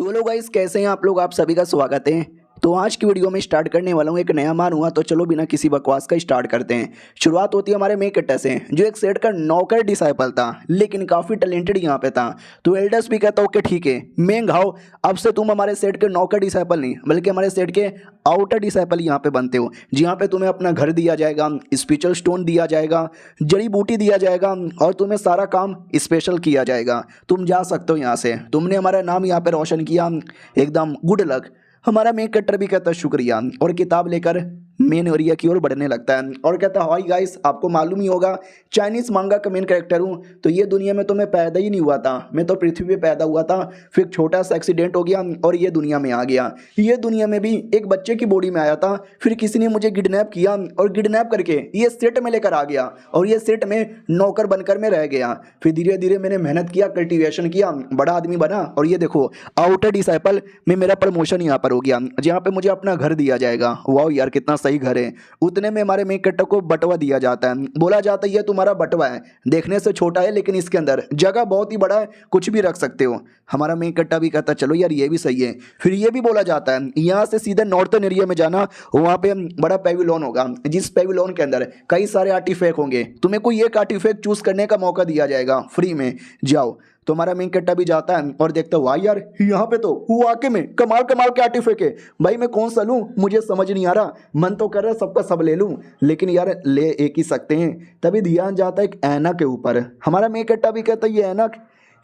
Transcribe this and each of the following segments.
तो hello guys, कैसे हैं आप लोग। आप सभी का स्वागत है। तो आज की वीडियो में स्टार्ट करने वाला हूँ। एक नया मान हुआ तो चलो बिना किसी बकवास का स्टार्ट करते हैं। शुरुआत होती है हमारे मेन कैरेक्टर से, जो एक सेठ का नौकर डिसाइपल था लेकिन काफ़ी टैलेंटेड यहाँ पे था। तो एल्डर्स भी कहता ओके ठीक है मैं घाव, अब से तुम हमारे सेठ के नौकर डिसाइपल नहीं बल्कि हमारे सेठ के आउटर डिसाइपल यहाँ पे बनते हो, जहाँ पे तुम्हें अपना घर दिया जाएगा, स्पिरिचुअल स्टोन दिया जाएगा, जड़ी बूटी दिया जाएगा और तुम्हें सारा काम स्पेशल किया जाएगा। तुम जा सकते हो यहाँ से, तुमने हमारा नाम यहाँ पे रोशन किया, एकदम गुड लक। हमारा मेन कैरेक्टर भी कहता है शुक्रिया और किताब लेकर मेन एरिया की ओर बढ़ने लगता है और कहता है हाय गाइस, आपको मालूम ही होगा चाइनीज मांगा का मेन कैरेक्टर हूँ। तो ये दुनिया में तो मैं पैदा ही नहीं हुआ था, मैं तो पृथ्वी पे पैदा हुआ था, फिर छोटा सा एक्सीडेंट हो गया और ये दुनिया में आ गया। ये दुनिया में भी एक बच्चे की बॉडी में आया था, फिर किसी ने मुझे किडनैप किया और किडनैप करके ये सेट में लेकर आ गया और ये सेट में नौकर बनकर मैं रह गया। फिर धीरे धीरे मैंने मेहनत किया, कल्टिवेशन किया, बड़ा आदमी बना और ये देखो आउटर डिसाइपल में मेरा प्रमोशन यहाँ पर हो गया, जहाँ पे मुझे अपना घर दिया जाएगा। वाह यार कितना सही घर है। उतने में हमारे मेन कैरेक्टर को बटवा दिया जाता है, बोला जाता है ये तुम्हारा बटवा है, देखने से छोटा है लेकिन इसके अंदर जगह बहुत ही बड़ा है, कुछ भी रख सकते हो। हमारा मेन कैरेक्टर भी कहता है चलो यार ये भी सही है। फिर ये भी बोला जाता है यहाँ से सीधे नॉर्थन एरिया में जाना, वहाँ पे बड़ा पेविलोन होगा, जिस पेविलोन के अंदर कई सारे आर्टिफैक्ट होंगे, तुम्हें कोई एक आर्टिफैक्ट चूज करने का मौका दिया जाएगा फ्री में, जाओ। तो हमारा मेन कैरेक्टर भी जाता है और देखता हुआ यार यहाँ पे तो वाकई में कमाल कमाल के आर्टिफैक्ट है। भाई मैं कौन सा लूँ मुझे समझ नहीं आ रहा, मन तो कर रहा है सबका सब ले लूँ लेकिन यार ले एक ही सकते हैं। तभी ध्यान जाता है एक ऐनक के ऊपर। हमारा मेन कैरेक्टर भी कहता है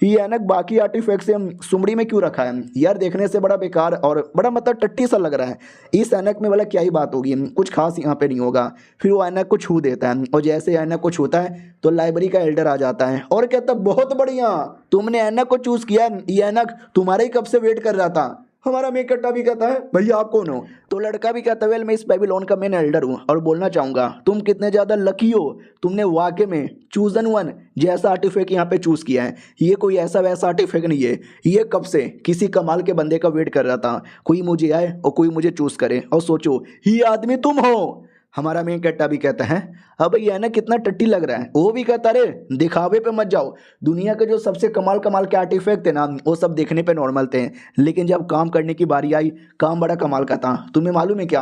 ये ऐनक बाकी आर्टिफैक्ट से हम सुमड़ी में क्यों रखा है यार, देखने से बड़ा बेकार और बड़ा मतलब टट्टी सा लग रहा है। इस ऐनक में वाला क्या ही बात होगी, कुछ खास यहाँ पे नहीं होगा। फिर वो ऐनक को छू देता है और जैसे ऐनक को छूता है तो लाइब्रेरी का एल्डर आ जाता है और कहता बहुत बढ़िया तुमने ऐनक को चूज किया, ये ऐनक तुम्हारे ही कब से वेट कर रहा था। हमारा मेन कैरेक्टर भी कहता है भैया आप कौन हो। तो लड़का भी कहता है वेल मैं इस बेबीलोन का मेन एल्डर हूँ और बोलना चाहूँगा तुम कितने ज़्यादा लकी हो, तुमने वाकई में चूजन वन जैसा आर्टिफैक्ट यहाँ पे चूज़ किया है। ये कोई ऐसा वैसा आर्टिफैक्ट नहीं है, ये कब से किसी कमाल के बंदे का वेट कर रहा था, कोई मुझे आए और कोई मुझे चूज़ करे। और सोचो ये आदमी तुम हो। हमारा मेन कैरेक्टर भी कहता है अब ये ना कितना टट्टी लग रहा है। वो भी कहता रे दिखावे पे मत जाओ, दुनिया के जो सबसे कमाल कमाल के आर्टिफैक्ट थे ना वो सब देखने पे नॉर्मल थे, लेकिन जब काम करने की बारी आई काम बड़ा कमाल का था। तुम्हें मालूम है क्या,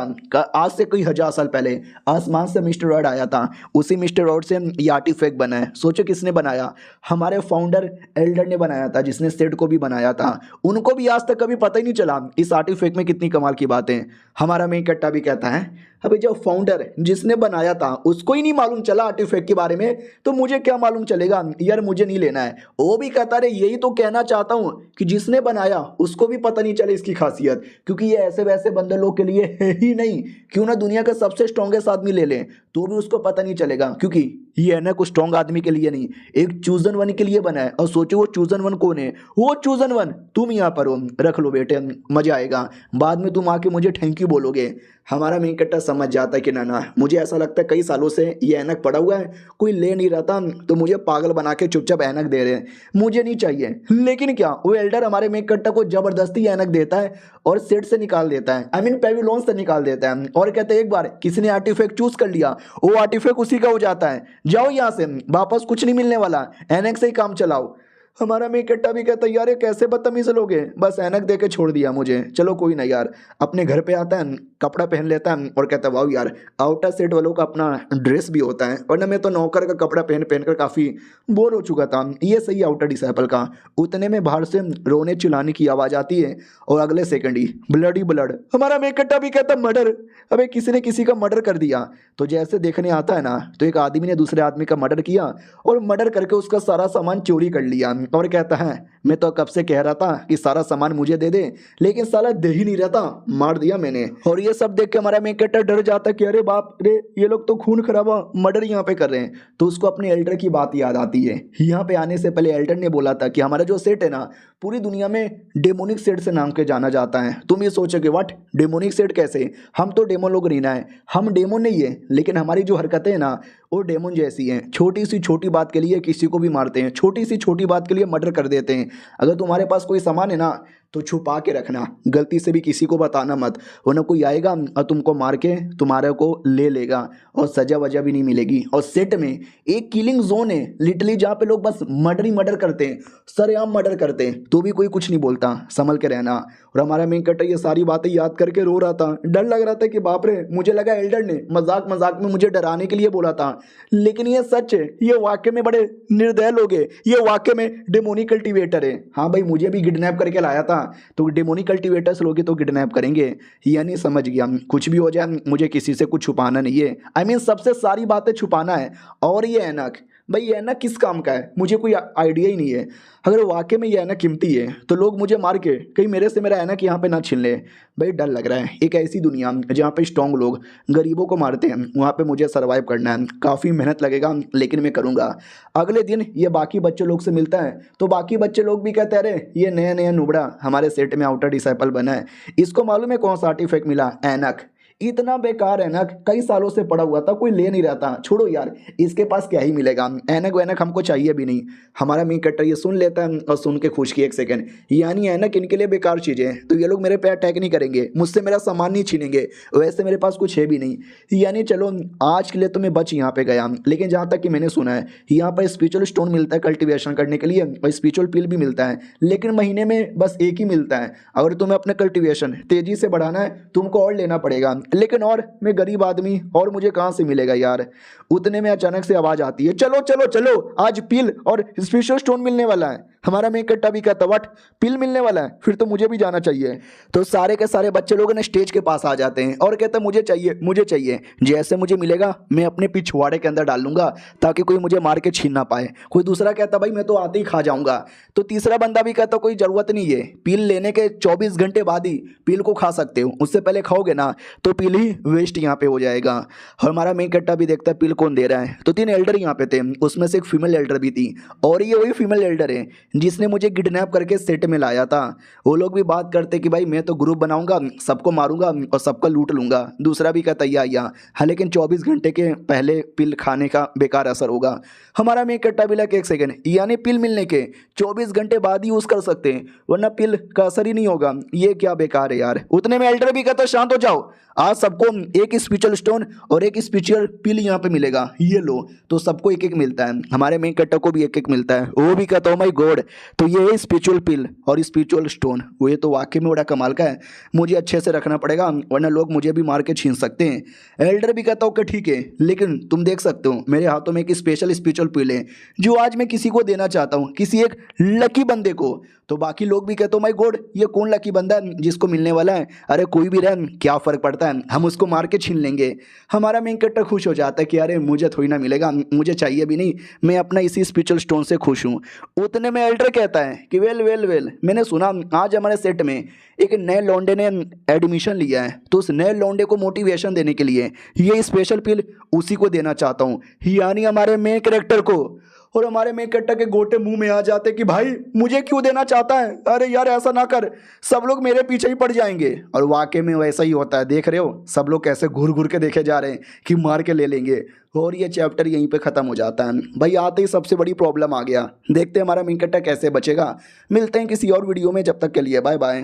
आज से कोई 1000 साल पहले आसमान से मिस्टर रॉड आया था, उसी मिस्टर रॉड से ये आर्टिफैक्ट बना है। सोचो किसने बनाया, हमारे फाउंडर एल्डर ने बनाया था, जिसने सेट को भी बनाया था। उनको भी आज तक कभी पता ही नहीं चला इस आर्टिफैक्ट में कितनी कमाल की बात है। हमारा मेन कैरेक्टर भी कहता है अभी जो फाउंडर जिसने बनाया था उसको ही नहीं मालूम चला आर्टिफैक्ट के बारे में तो मुझे क्या मालूम चलेगा यार, मुझे नहीं लेना है। वो भी कहता रहे यही तो कहना चाहता हूँ कि जिसने बनाया उसको भी पता नहीं चले इसकी खासियत, क्योंकि ये ऐसे वैसे बंदे लोग के लिए है ही नहीं। क्यों ना दुनिया का सबसे स्ट्रॉन्गेस्ट आदमी ले लें तो भी उसको पता नहीं चलेगा, क्योंकि ये है ना कुछ स्ट्रॉन्ग आदमी के लिए नहीं, एक चूजन वन के लिए बना है। और सोचो वो चूजन वन कौन है, वो चूजन वन तुम यहाँ पर हो, रख लो बेटे मजा आएगा, बाद में तुम आके मुझे थैंक यू बोलोगे। हमारा मेन कैरेक्टर समझ जाता है कि ना मुझे ऐसा लगता है कई सालों से ये ऐनक पड़ा हुआ है, कोई ले नहीं रहता तो मुझे पागल बना के चुपचाप ऐनक दे रहे हैं, मुझे नहीं चाहिए। लेकिन क्या वो एल्डर हमारे मेन कैरेक्टर को जबरदस्ती ऐनक देता है और सेट से निकाल देता है, आई मीन पेविलोन से निकाल देता है और कहते हैं एक बार किसी ने आर्टिफैक्ट चूज कर लिया वो आर्टिफैक्ट उसी का हो जाता है, जाओ यहाँ से वापस कुछ नहीं मिलने वाला, ऐनक से ही काम चलाओ। हमारा मेन कैरेक्टर भी कहता है यार ये कैसे बदतमीज लोग हैं, बस ऐनक दे के छोड़ दिया मुझे, चलो कोई ना यार। अपने घर पे आता है, कपड़ा पहन लेता है और कहता है वाह यार आउटर सेट वालों का अपना ड्रेस भी होता है, वरना मैं तो नौकर का कपड़ा पहन पहन कर काफ़ी बोर हो चुका था, ये सही आउटर डिसाइपल का। उतने में बाहर से रोने चिल्लाने की आवाज़ आती है और अगले सेकंड ही ब्लड ही ब्लड। हमारा मेन कैरेक्टर भी कहता मर्डर, अबे किसी ने किसी का मर्डर कर दिया। तो जैसे देखने आता है ना तो एक आदमी ने दूसरे आदमी का मर्डर किया और मर्डर करके उसका सारा सामान चोरी कर लिया और कहता है मैं तो कब से कह रहा था कि सारा सामान मुझे दे दे, लेकिन साला दे ही नहीं रहता, मार दिया मैंने। और ये सब देख के हमारा मेन कैरेक्टर डर जाता है कि अरे बाप रे ये लोग तो खून खराबा मर्डर यहाँ पे कर रहे हैं। तो उसको अपने एल्डर की बात याद आती है। यहाँ पे आने से पहले एल्डर ने बोला था कि हमारा जो सेट है ना पूरी दुनिया में डेमोनिक सेट से नाम के जाना जाता है। तुम ये सोचोगे व्हाट डेमोनिक सेट कैसे, हम तो डेमो लोग रीना है, हम डेमोन नहीं है, लेकिन हमारी जो हरकतें हैं ना वो डेमोन जैसी हैं। छोटी सी छोटी बात के लिए किसी को भी मारते हैं, छोटी सी छोटी बात के लिए मर्डर कर देते हैं। अगर तुम्हारे पास कोई सामान है ना तो छुपा के रखना, गलती से भी किसी को बताना मत, वरना कोई आएगा और तुमको मार के तुम्हारे को ले लेगा और सजा वजा भी नहीं मिलेगी। और सेट में एक किलिंग जोन है लिटरली, जहाँ पे लोग बस मर्डर ही मर्डर करते हैं, सरेआम मर्डर करते हैं, तो भी कोई कुछ नहीं बोलता, संभल के रहना। और हमारा मेन कट्टर ये सारी बातें याद करके रो रहा था, डर लग रहा था कि बाप रे, मुझे लगा एल्डर ने मजाक मजाक में मुझे डराने के लिए बोला था, लेकिन ये सच है, ये वाकई में बड़े निर्दय लोग हैं, ये वाकई में डेमोनिक कल्टीवेटर है। हाँ भाई, मुझे भी किडनैप करके लाया था, तो डेमोनिक कल्टीवेटर्स लोग तो किडनैप करेंगे, यानी समझ गया, कुछ भी हो जाए मुझे किसी से कुछ छुपाना नहीं है। आई मीन सबसे सारी बातें छुपाना है। और ये ऐनक, भाई ये ऐनक किस काम का है मुझे कोई आइडिया ही नहीं है। अगर वाकई में ये ऐनक कीमती है तो लोग मुझे मार के कहीं मेरे से मेरा ऐनक यहाँ पे ना छीन ले। भाई डर लग रहा है, एक ऐसी दुनिया जहाँ पे स्ट्रॉन्ग लोग गरीबों को मारते हैं, वहाँ पे मुझे सर्वाइव करना है। काफ़ी मेहनत लगेगा लेकिन मैं करूँगा। अगले दिन ये बाकी बच्चे लोग से मिलता है तो बाकी बच्चे लोग भी कहते हैं अरे ये नया नया नुबड़ा हमारे सेट में आउटर डिसाइपल बना है, इसको मालूम है कौन सा आर्टिफैक्ट मिला, ऐनक। इतना बेकार ऐनक कई सालों से पड़ा हुआ था, कोई ले नहीं रहा था, छोड़ो यार इसके पास क्या ही मिलेगा, ऐनक वैनक हमको चाहिए भी नहीं। हमारा मेन कट्टर ये सुन लेता है और सुन के खुश की एक सेकंड, यानी ऐनक इनके लिए बेकार चीज़ें हैं, तो ये लोग मेरे पे अटैक नहीं करेंगे, मुझसे मेरा सामान नहीं छीनेंगे, वैसे मेरे पास कुछ है भी नहीं, यानी चलो आज के लिए तो मैं बच यहाँ पे गया। लेकिन जहाँ तक कि मैंने सुना है यहाँ पर स्पिरिचुअल स्टोन मिलता है कल्टिवेशन करने के लिए, और स्पिरिचुअल पिल भी मिलता है, लेकिन महीने में बस एक ही मिलता है। अगर तुम्हें अपना कल्टिवेशन तेजी से बढ़ाना है तुमको और लेना पड़ेगा, लेकिन और मैं गरीब आदमी और मुझे कहाँ से मिलेगा यार। उतने में अचानक से आवाज आती है, चलो चलो चलो आज पिल और स्पेशल स्टोन मिलने वाला है। हमारा मेन कट्टा भी कहता व्हाट, पिल मिलने वाला है, फिर तो मुझे भी जाना चाहिए। तो सारे के सारे बच्चे लोग ने स्टेज के पास आ जाते हैं और कहते हैं मुझे चाहिए मुझे चाहिए, जैसे मुझे मिलेगा मैं अपने पिछवाड़े के अंदर डाल लूंगा ताकि कोई मुझे मार के छीन ना पाए। कोई दूसरा कहता भाई मैं तो आते ही खा जाऊंगा। तो तीसरा बंदा भी कहता कोई जरूरत नहीं है, पिल लेने के 24 घंटे बाद ही पिल को खा सकते हो, उससे पहले खाओगे ना तो पिल ही वेस्ट यहाँ पे हो जाएगा। और हमारा मेन कट्टा भी देखता है पिल कौन दे रहा है। तो 3 एल्डर यहाँ पे थे, उसमें से एक फीमेल एल्डर भी थी, और ये वही फीमेल एल्डर है जिसने मुझे किडनैप करके सेट में लाया था। वो लोग भी बात करते कि भाई मैं तो ग्रुप बनाऊंगा, सबको मारूंगा और सबका लूट लूंगा। दूसरा भी कहता या हाँ, लेकिन 24 घंटे के पहले पिल खाने का बेकार असर होगा। हमारा मेन कट्टा भी लगा एक सेकंड, यानी पिल मिलने के 24 घंटे बाद ही यूज कर सकते हैं, वरना पिल का असर ही नहीं होगा, ये क्या बेकार है यार। उतने में एल्डर भी कहता शांत हो जाओ, आज सबको एक स्पिरिचुअल स्टोन और एक स्पिरिचुअल पिल यहाँ पे मिलेगा, ये लो। तो सबको एक एक मिलता है, हमारे मेन कट्टा को भी एक एक मिलता है। वो भी कहता हूँ माय गॉड, तो ये है स्पिरिचुअल पिल और स्पिरिचुअल स्टोन, वो ये तो वाकई में बड़ा कमाल का है, मुझे अच्छे से रखना पड़ेगा वरना लोग मुझे भी मार के छीन सकते हैं। एल्डर भी कहता हूँ कि ठीक है, लेकिन तुम देख सकते हो मेरे हाथों में एक स्पेशल स्पिरिचुअल पिल है जो आज मैं किसी को देना चाहता हूँ, किसी एक लकी बंदे को। तो बाकी लोग भी कहते हो माय गॉड, ये कौन लकी बंदा है जिसको मिलने वाला है, अरे कोई भी रहे क्या फ़र्क पड़ता है, हम उसको मार के छीन लेंगे। हमारा मेन कट्टर खुश हो जाता है कि अरे मुझे थोड़ी ना मिलेगा, मुझे चाहिए भी नहीं, मैं अपना इसी स्पिरिचुअल स्टोन से खुश हूँ। उतने में एल्डर कहता है कि वेल वेल वेल, मैंने सुना आज हमारे सेट में एक नए लौंडे ने एडमिशन लिया है, तो उस नए लौंडे को मोटिवेशन देने के लिए ये स्पेशल पिल उसी को देना चाहता हूँ, यानी हमारे मेन कैरेक्टर को। और हमारे मेन कट्टा के गोटे मुंह में आ जाते कि भाई मुझे क्यों देना चाहता है, अरे यार ऐसा ना कर, सब लोग मेरे पीछे ही पड़ जाएंगे। और वाकई में वैसा ही होता है, देख रहे हो सब लोग कैसे घूर घूर के देखे जा रहे हैं कि मार के ले लेंगे। और ये चैप्टर यहीं पे ख़त्म हो जाता है। भाई आते ही सबसे बड़ी प्रॉब्लम आ गया, देखते हैं हमारा मेन कट्टा कैसे बचेगा। मिलते हैं किसी और वीडियो में, जब तक के लिए बाय बाय।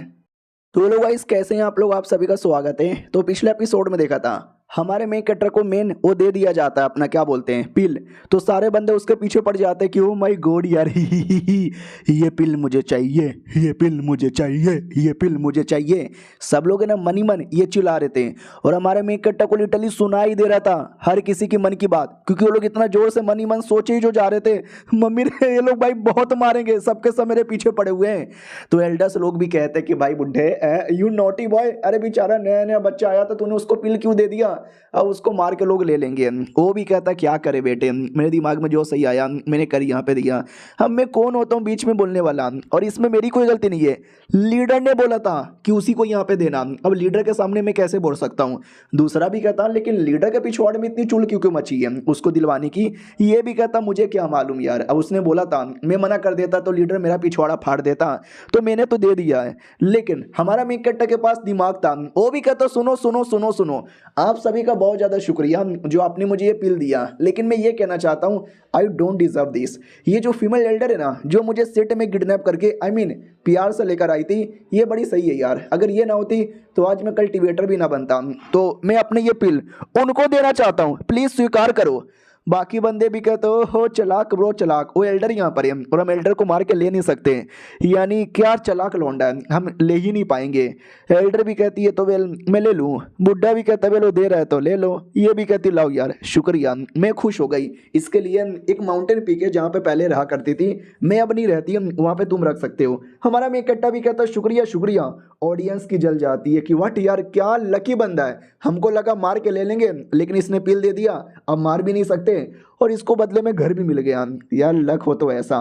तो लोग गाइस कैसे हैं आप लोग, आप सभी का स्वागत है। तो पिछले एपिसोड में देखा था हमारे मेन कट्टर को मेन वो दे दिया जाता है अपना क्या बोलते हैं पिल, तो सारे बंदे उसके पीछे पड़ जाते हैं कि ओ माय गॉड यार ये पिल मुझे चाहिए, ये पिल मुझे चाहिए, ये पिल मुझे चाहिए। सब लोग ना मनी मन ये चिल्ला रहे थे और हमारे मेन कट्टर को लिटरली सुनाई दे रहा था हर किसी की मन की बात, क्योंकि वो लोग इतना जोर से मनी मन सोचे ही जो जा रहे थे, मम्मी रे ये लोग भाई बहुत मारेंगे, सबके सब मेरे पीछे पड़े हुए हैं। तो एल्डर्स लोग भी कहते हैं कि भाई बुढ़े यू नॉटी बॉय, अरे बेचारा नया नया बच्चा आया था, तूने उसको पिल क्यों दे दिया, अब उसको मार के लोग ले लेंगे। वो भी कहता क्या करे बेटे, मेरे दिमाग में जो सही आया मैंने कर यहाँ पे दिया, अब मैं कौन होता हूँ बीच में बोलने वाला, और इसमें मेरी कोई गलती नहीं है, लीडर ने बोला था कि उसी को यहाँ पे देना, अब लीडर के सामने मैं कैसे बोल सकता हूँ। दूसरा भी कहता लेकिन लीडर के पिछवाड़े में इतनी चुल क्यों मची है उसको दिलवाने की, ये भी कहता मुझे क्या मालूम यार, अब उसने बोला था मैं मना कर देता तो लीडर मेरा पिछवाड़ा फाड़ देता, तो मैंने तो दे दिया है। लेकिन हमारा मेन कट्टा के पास दिमाग था, वो भी कहता सुनो सुनो सुनो सुनो, आप सभी का बहुत ज़्यादा शुक्रिया जो आपने मुझे ये पिल दिया, लेकिन मैं ये कहना चाहता हूँ आई डोंट डिजर्व दिस। ये जो फीमेल एल्डर है ना, जो मुझे सेट में किडनैप करके प्यार से लेकर आई थी, ये बड़ी सही है यार। अगर ये ना होती तो आज मैं कल्टीवेटर भी ना बनता। तो मैं अपने ये पिल उनको देना चाहता हूँ, प्लीज़ स्वीकार करो। बाकी बंदे भी कहते हो चलाक ब्रो चलाक, वो एल्डर यहाँ पर है और हम एल्डर को मार के ले नहीं सकते, यानी क्या चलाक लौंडा है, हम ले ही नहीं पाएंगे। एल्डर भी कहती है तो वेल मैं ले लूँ, बुड्ढा भी कहता है वेलो दे रहा है तो ले लो, ये भी कहती लाओ यार शुक्रिया। मैं खुश हो गई। इसके लिए एक माउंटेन पीक है जहाँ पे पहले रहा करती थी, मैं अब नहीं रहती, वहाँ पे तुम रख सकते हो। हमारा मैं इकट्ठा भी कहता शुक्रिया शुक्रिया। ऑडियंस की जल जाती है कि वाट यार क्या लकी बंदा है, हमको लगा मार के ले लेंगे लेकिन इसने पील दे दिया, अब मार भी नहीं सकते और इसको बदले में घर भी मिल गया। यार लक हो तो ऐसा।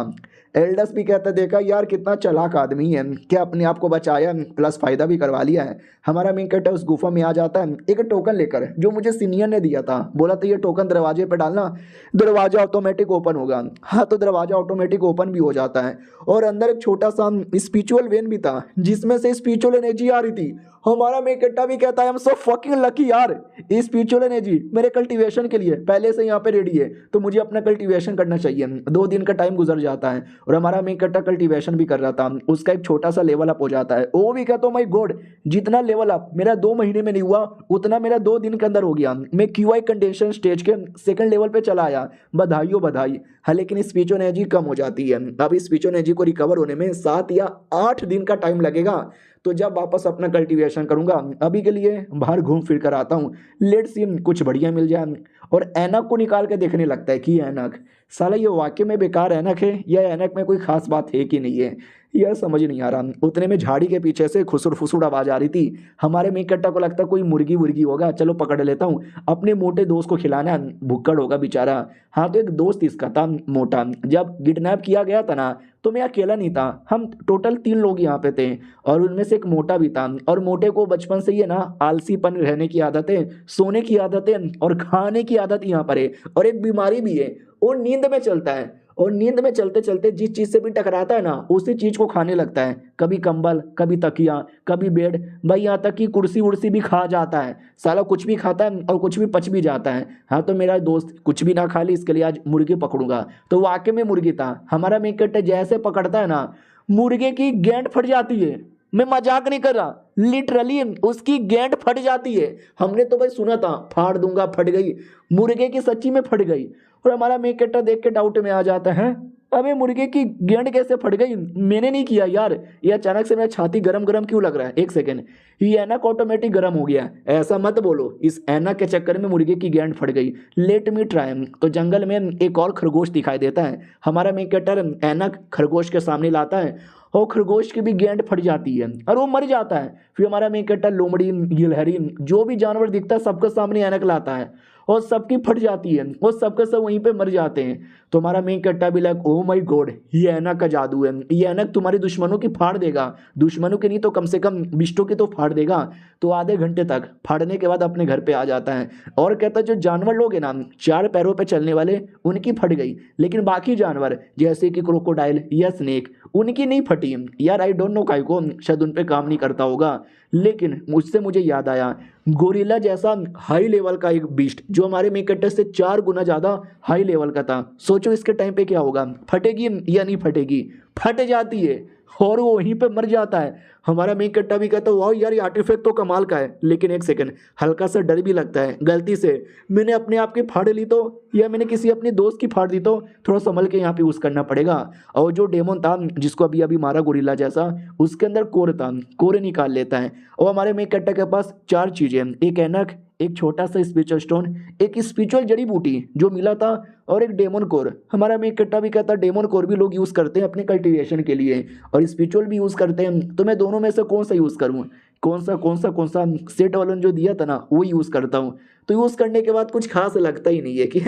एल्डस भी कहता देखा यार कितना चालाक आदमी है, क्या अपने आप को बचाया प्लस फायदा भी करवा लिया है। हमारा मेन कैरेक्टर उस गुफा में आ जाता है एक टोकन लेकर, जो मुझे सीनियर ने दिया था, बोला था ये टोकन दरवाजे पे डालना, दरवाजा ऑटोमेटिक ओपन होगा। हाँ तो दरवाजा ऑटोमेटिक ओपन भी हो जाता है और अंदर एक छोटा सा स्पिरिचुअल वेन भी था जिसमें से स्पिरिचुअल एनर्जी आ रही थी। हमारा मेन कैरेक्टर भी कहता है I am so fucking lucky यार, स्पिरिचुअल एनर्जी मेरे कल्टीवेशन के लिए पहले से यहाँ पे रेडी है, तो मुझे अपना कल्टीवेशन करना चाहिए। 2 दिन का टाइम गुजर जाता है और हमारा मेन कैरेक्टर कल्टीवेशन भी कर रहा था, उसका एक छोटा सा लेवल अप हो जाता है। वो भी कहता हूँ माई गॉड, जितना लेवल अप मेरा 2 महीने में नहीं हुआ उतना मेरा 2 दिन के अंदर हो गया। मैं क्यूआई कंडेंसेशन स्टेज के 2nd लेवल पे चला आया, बधाई हो बधाई। हाँ लेकिन स्पिरिचुअल एनर्जी कम हो जाती है, अब इस स्पिरिचुअल एनर्जी को रिकवर होने में 7 या 8 दिन का टाइम लगेगा। तो जब वापस अपना कल्टीवेशन करूंगा, अभी के लिए बाहर घूम फिर कर आता हूँ, लेट्स सी कुछ बढ़िया मिल जाए। और ऐनक को निकाल के देखने लगता है कि ऐनक साला ये वाकई में बेकार ऐनक है या ऐनक में कोई खास बात है कि नहीं है, यह समझ नहीं आ रहा। उतने में झाड़ी के पीछे से खुसुर फुसुर आवाज आ रही थी। हमारे मेन कट्टा को लगता कोई मुर्गी वुर्गी होगा, चलो पकड़ लेता हूँ, अपने मोटे दोस्त को खिलाना, भुक्कड़ होगा बेचारा। हाँ तो एक दोस्त इसका था मोटा, जब किडनैप किया गया था ना तो मैं अकेला नहीं था, हम टोटल 3 लोग यहाँ पे थे और उनमें से एक मोटा भी था। और मोटे को बचपन से ही है ना आलसीपन रहने की आदत है, सोने की आदत है और खाने की आदत यहाँ पर है, और एक बीमारी भी है, वो नींद में चलता है। और नींद में चलते चलते जिस चीज से भी टकराता है ना उसी चीज को खाने लगता है, कभी कंबल, कभी तकिया, कभी बेड, भाई यहाँ तक कि कुर्सी उर्सी भी खा जाता है। साला कुछ भी खाता है और कुछ भी पच भी जाता है। हाँ तो मेरा दोस्त कुछ भी ना खा ली, इसके लिए आज मुर्गी पकड़ूंगा। तो वाकई में मुर्गी था। हमारा मेकट जैसे पकड़ता है ना, मुर्गे की गेंद फट जाती है, मैं मजाक नहीं कर रहा, लिटरली उसकी गेंद फट जाती है। हमने तो भाई सुना था फाड़ दूंगा, फट गई, मुर्गे की सच्ची में फट गई। और हमारा मेकटा देख के डाउट में आ जाता है, अबे मुर्गे की गेंद कैसे फट गई, मैंने नहीं किया यार, ये अचानक से मेरा छाती गरम गरम क्यों लग रहा है, एक सेकेंड, ये ऐनक ऑटोमेटिक गरम हो गया। ऐसा मत बोलो, इस ऐनक के चक्कर में मुर्गे की गेंद फट गई, लेट मी ट्राई। तो जंगल में एक और खरगोश दिखाई देता है, हमारा मेकटर ऐनक खरगोश के सामने लाता है और खरगोश की भी गेंद फट जाती है और वो मर जाता है। फिर हमारा मेकटर लोमड़ी, गिलहरी, जो भी जानवर दिखता है सबके सामने ऐनक लाता है और सबकी फट जाती है और सबके सब वहीं पे मर जाते हैं। तो हमारा मेन कट्टा भी लाइक ओ माय गॉड, ये ऐनक का जादू है, ये ऐनक तुम्हारे दुश्मनों की फाड़ देगा, दुश्मनों की नहीं तो कम से कम बिष्टों की तो फाड़ देगा। तो आधे घंटे तक फाड़ने के बाद अपने घर पे आ जाता है और कहता है जो जानवर लोग हैं ना 4 पैरों पे चलने वाले, उनकी फट गई, लेकिन बाकी जानवर जैसे कि क्रोकोडाइल या स्नेक, उनकी नहीं फटी। यार आई डोंट नो काहे को, शायद उन पे काम नहीं करता होगा। लेकिन मुझसे मुझे याद आया, गोरिल्ला जैसा हाई लेवल का एक बीस्ट जो हमारे मेकट्टर से 4 गुना ज़्यादा हाई लेवल का था, सोचो इसके टाइम पे क्या होगा, फटेगी या नहीं फटेगी, फट जाती है और वो वहीं पे मर जाता है। हमारा मेन कट्टा भी कहता है वाह यार ये आर्टिफैक्ट तो कमाल का है, लेकिन एक सेकंड हल्का सा डर भी लगता है, गलती से मैंने अपने आप की फाड़ ली तो, या मैंने किसी अपने दोस्त की फाड़ दी तो, थोड़ा संभल के यहाँ पे यूज़ करना पड़ेगा। और जो डेमन था जिसको अभी अभी मारा गोरिल्ला जैसा, उसके अंदर कोर था, कोरे निकाल लेता है। और हमारे मेन कट्टा के पास 4 चीज़ें, एक ऐनक, एक छोटा सा स्पिरिचुअल स्टोन, एक स्पिरिचुअल जड़ी बूटी जो मिला था, और एक डेमन कोर। हमारा मेन कट्टा भी कहता है डेमन कोर भी लोग यूज़ करते हैं अपने कल्टीवेशन के लिए और स्पिरिचुअल भी यूज़ करते हैं, तो मैं दोनों में से कौन सा यूज़ करूँ, कौन सा सेट वाला जो दिया था ना वो यूज़ करता हूँ। तो यूज़ करने के बाद कुछ खास लगता ही नहीं है कि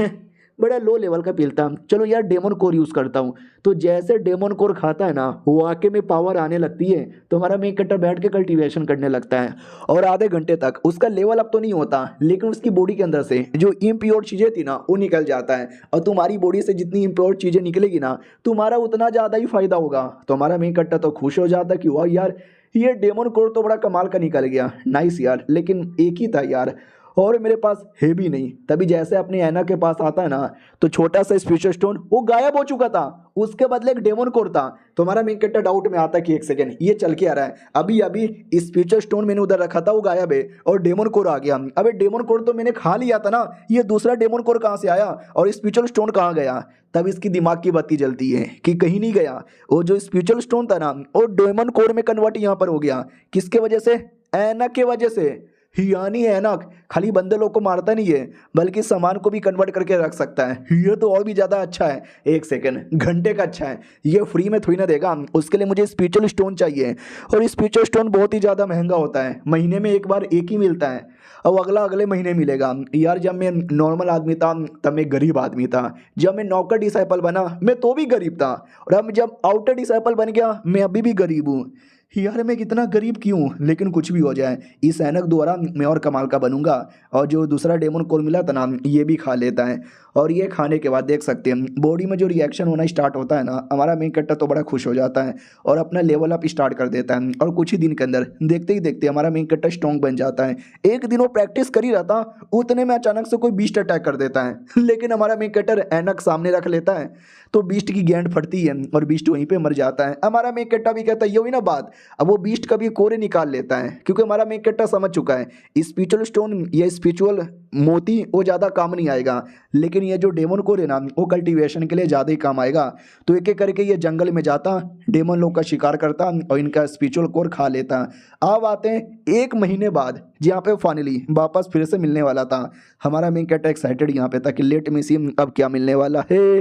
बड़ा लो लेवल का पिल था, चलो यार डेमन कोर यूज़ करता हूँ। तो जैसे डेमन कोर खाता है ना वो आके में पावर आने लगती है, तो हमारा मेन कट्टर बैठ के कल्टीवेशन करने लगता है और आधे घंटे तक उसका लेवल अप तो नहीं होता, लेकिन उसकी बॉडी के अंदर से जो इम्प्योर चीज़ें थी ना वो निकल जाता है। और तुम्हारी बॉडी से जितनी इम्प्योर चीज़ें निकलेगी ना तुम्हारा उतना ज़्यादा ही फायदा होगा। तो हमारा मेन कट्टर तो खुश हो जाता कि वाह यार ये डेमन कोर तो बड़ा कमाल का निकल गया, नाइस यार, लेकिन एक ही था यार। और मेरे पास है भी नहीं। तभी जैसे अपनी ऐना के पास आता है ना, तो छोटा सा स्पिरिचुअल स्टोन वो गायब हो चुका था, उसके बदले एक डेमन कोर था। तो हमारा मेन कैरेक्टर डाउट में आता कि एक सेकंड ये चल के आ रहा है, अभी अभी स्पिरिचुअल स्टोन मैंने उधर रखा था वो गायब है और डेमन कोर आ गया। अबे डेमन कोर तो मैंने खा लिया था ना, ये दूसरा डेमन कोर कहाँ से आया और स्पिरिचुअल स्टोन कहाँ गया? तब इसकी दिमाग की बत्ती जलती है कि कहीं नहीं गया, वो जो स्पिरिचुअल स्टोन था ना वो डेमन कोर में कन्वर्ट यहाँ पर हो गया। किसके वजह से? ऐनक के वजह से। यानी ऐनक खाली बंदे लोग को मारता नहीं है बल्कि सामान को भी कन्वर्ट करके रख सकता है। ये तो और भी ज़्यादा अच्छा है। एक सेकंड, घंटे का अच्छा है, ये फ्री में थोड़ी ना देगा, उसके लिए मुझे स्पिरिचुअल स्टोन चाहिए और स्पिरिचुअल स्टोन बहुत ही ज़्यादा महंगा होता है, महीने में एक बार एक ही मिलता है और अगला अगले महीने मिलेगा। यार जब मैं नॉर्मल आदमी था तब मैं गरीब आदमी था, जब मैं नौकर डिसाइपल बना मैं तो भी गरीब था, और अब जब आउटर डिसाइपल बन गया मैं अभी भी गरीब हूँ। यार मैं कितना गरीब क्यों? लेकिन कुछ भी हो जाए इस ऐनक द्वारा मैं और कमाल का बनूंगा। और जो दूसरा डेमन कोर मिला था ना ये भी खा लेता है, और ये खाने के बाद देख सकते हैं बॉडी में जो रिएक्शन होना स्टार्ट होता है ना, हमारा मेन कैरेक्टर तो बड़ा खुश हो जाता है और अपना लेवल अप स्टार्ट कर देता है। और कुछ ही दिन के अंदर देखते ही देखते हमारा मेन कैरेक्टर स्ट्रॉन्ग बन जाता है। एक दिन वो प्रैक्टिस कर ही रहा था, उतने में अचानक से कोई बीस्ट अटैक कर देता है, लेकिन हमारा मेन कैरेक्टर ऐनक सामने रख लेता है तो बीस्ट की गेंद फटती है और बीस्ट वहीं पे मर जाता है। हमारा मेन कैरेक्टर भी कहता है ये हुई ना बात, अब वो बीस्ट कभी कोरे निकाल लेता है क्योंकि हमारा मेन कैरेक्टर समझ चुका है स्पिरिचुअल स्टोन या स्पिरिचुअल मोती वो ज़्यादा काम नहीं आएगा, लेकिन ये जो डेमन कोर है ना वो कल्टीवेशन के लिए ज़्यादा ही काम आएगा। तो एक एक करके ये जंगल में जाता, डेमन लोग का शिकार करता और इनका स्पिरिचुअल कोर खा लेता। अब आते हैं एक महीने बाद जहाँ पे फाइनली वापस फिर से मिलने वाला था। हमारा मेन कैरेक्टर एक्साइटेड यहाँ पे था कि लेट मी सी अब क्या मिलने वाला है,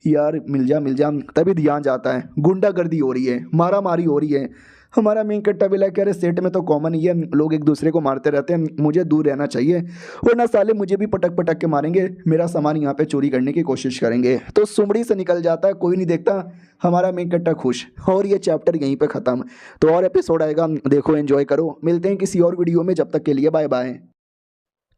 यार मिल जा। तभी ध्यान जाता है गुंडागर्दी हो रही है, मारा मारी हो रही है। हमारा मेन कैरेक्टर भी लाइक अरे सेट में तो कॉमन ही है, लोग एक दूसरे को मारते रहते हैं, मुझे दूर रहना चाहिए वरना साले मुझे भी पटक पटक के मारेंगे, मेरा सामान यहाँ पे चोरी करने की कोशिश करेंगे। तो सुमड़ी से निकल जाता है, कोई नहीं देखता, हमारा मेन कैरेक्टर खुश। और ये चैप्टर यहीं पे ख़त्म। तो और एपिसोड आएगा, देखो एंजॉय करो। मिलते हैं किसी और वीडियो में, जब तक के लिए बाय बाय।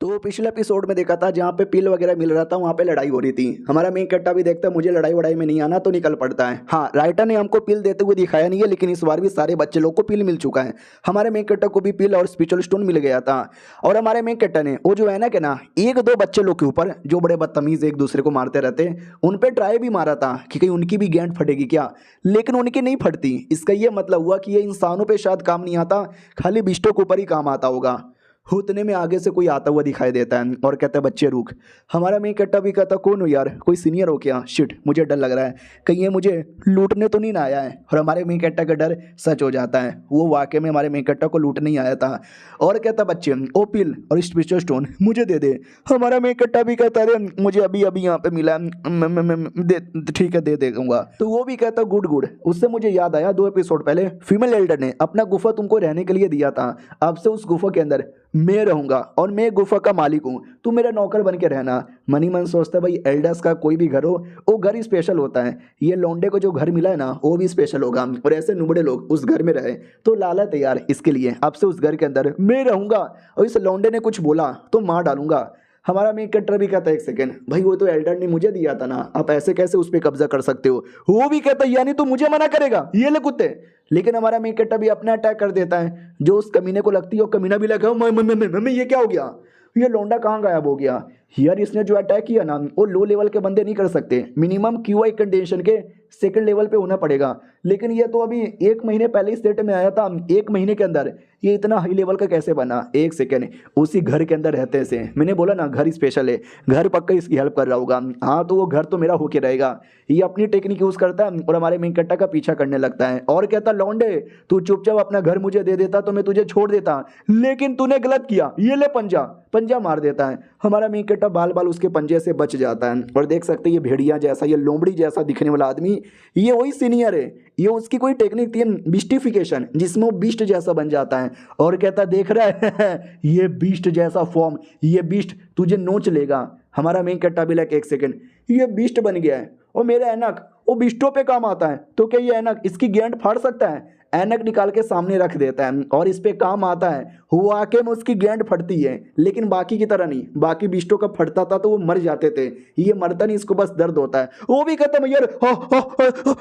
तो पिछले एपिसोड में देखा था जहाँ पे पिल वगैरह मिल रहा था वहाँ पे लड़ाई हो रही थी। हमारा मेन कैरेक्टर भी देखता है मुझे लड़ाई वड़ाई में नहीं आना तो निकल पड़ता है। हाँ, राइटर ने हमको पिल देते हुए दिखाया नहीं है, लेकिन इस बार भी सारे बच्चे लोग को पिल मिल चुका है। हमारे मेन कैरेक्टर को भी पिल और स्पिरिचुअल स्टोन मिल गया था। और हमारे मेन कैरेक्टर ने वो जो है ना कि ना एक दो बच्चे लोग के ऊपर जो बड़े बदतमीज एक दूसरे को मारते रहते उन पर ट्राई भी मारा था कि कहीं उनकी भी गेंद फटेगी क्या, लेकिन उनकी नहीं फटती। इसका ये मतलब हुआ कि ये इंसानों पर शायद काम नहीं आता, खाली बिस्टों के ऊपर ही काम आता होगा। उतने में आगे से कोई आता हुआ दिखाई देता है और कहता है बच्चे रुक। हमारा मेन कैरेक्टर भी कहता कौन हो यार, कोई सीनियर हो क्या? शिट, मुझे डर लग रहा है कहीं ये मुझे लूटने तो नहीं ना आया है। और हमारे मेन कैरेक्टर का डर सच हो जाता है, वो वाकई में हमारे मेन कैरेक्टर को लूटने ही आया था। और कहता बच्चे ओ पिल और स्पिरिचुअल स्टोन मुझे दे दे। हमारा मेन कैरेक्टर भी कहता है मुझे अभी अभी यहाँ पे मिला है, ठीक है दे दूंगा। तो वो भी कहता गुड गुड। उससे मुझे याद आया 2 एपिसोड पहले फीमेल एल्डर ने अपना गुफा तुमको रहने के लिए दिया था, अब से उस गुफा के अंदर मैं रहूंगा और मैं गुफा का मालिक हूँ, तू मेरा नौकर बन के रहना। मनी मन सोचता है भाई एल्डर्स का कोई भी घर हो वो घर ही स्पेशल होता है, ये लौंडे को जो घर मिला है ना वो भी स्पेशल होगा, और ऐसे नुबड़े लोग उस घर में रहे तो लाला तैयार इसके लिए अब से उस घर के अंदर मैं रहूंगा, और इस लौंडे ने कुछ बोला तो मार डालूंगा। हमारा मेन कैरेक्टर भी कहता है एक सेकंड भाई वो तो एल्डर ने मुझे दिया था ना, आप ऐसे कैसे उस पर कब्जा कर सकते हो? वो भी कहता है यानी तू मुझे मना करेगा, ये ले कुत्ते। लेकिन हमारा मेन कैरेक्टर भी अपना अटैक कर देता है, जो उस कमीने को लगती है वो कमीना भी लगा मैं ये क्या हो गया, ये लौंडा कहाँ गायब हो गया? यार इसने जो अटैक किया ना वो लो लेवल के बंदे नहीं कर सकते, मिनिमम क्यूआई कंडीशन के सेकंड लेवल पे होना पड़ेगा। लेकिन ये तो अभी 1 महीने पहले ही सेट में आया था, 1 महीने के अंदर ये इतना हाई लेवल का कैसे बना? एक सेकंड, उसी घर के अंदर रहते से मैंने बोला ना घर स्पेशल है, घर पक्का इसकी हेल्प कर रहा होगा। हाँ तो वो घर तो मेरा होके रहेगा। ये अपनी टेक्निक यूज़ करता है और हमारे मेन कैरेक्टर का पीछा करने लगता है और कहता लौंडे तू चुपचाप अपना घर मुझे दे देता तो मैं तुझे छोड़ देता, लेकिन तूने गलत किया, ये ले पंजा मार देता है। हमारा मेन कैरेक्टर बाल बाल उसके पंजे से बच जाता है। और देख सकते हैं ये भेड़िया जैसा, ये लोमड़ी जैसा दिखने वाला आदमी ये वही सीनियर है, ये उसकी कोई टेक्निक थी बिस्टिफिकेशन जिसमें वो बीस्ट जैसा बन जाता है और कहता देख रहा है ये बीस्ट जैसा फॉर्म, ये बीस्ट तुझे नोच लेगा। हमारा मेन कैरेक्टर भी लाइक एक सेकंड ये बीस्ट बन गया है और मेरा ऐनक वो बिस्टों पे काम आता है, तो क्या ये ऐनक इसकी गेंद फाड़ सकता है? ऐनक निकाल के सामने रख देता है और इस पे काम आता है। वाकई में उसकी गेंद फटती है, लेकिन बाकी की तरह नहीं। बाकी बिस्टों का फटता था तो वो मर जाते थे, ये मरता नहीं, इसको बस दर्द होता है। वो भी कहता है यार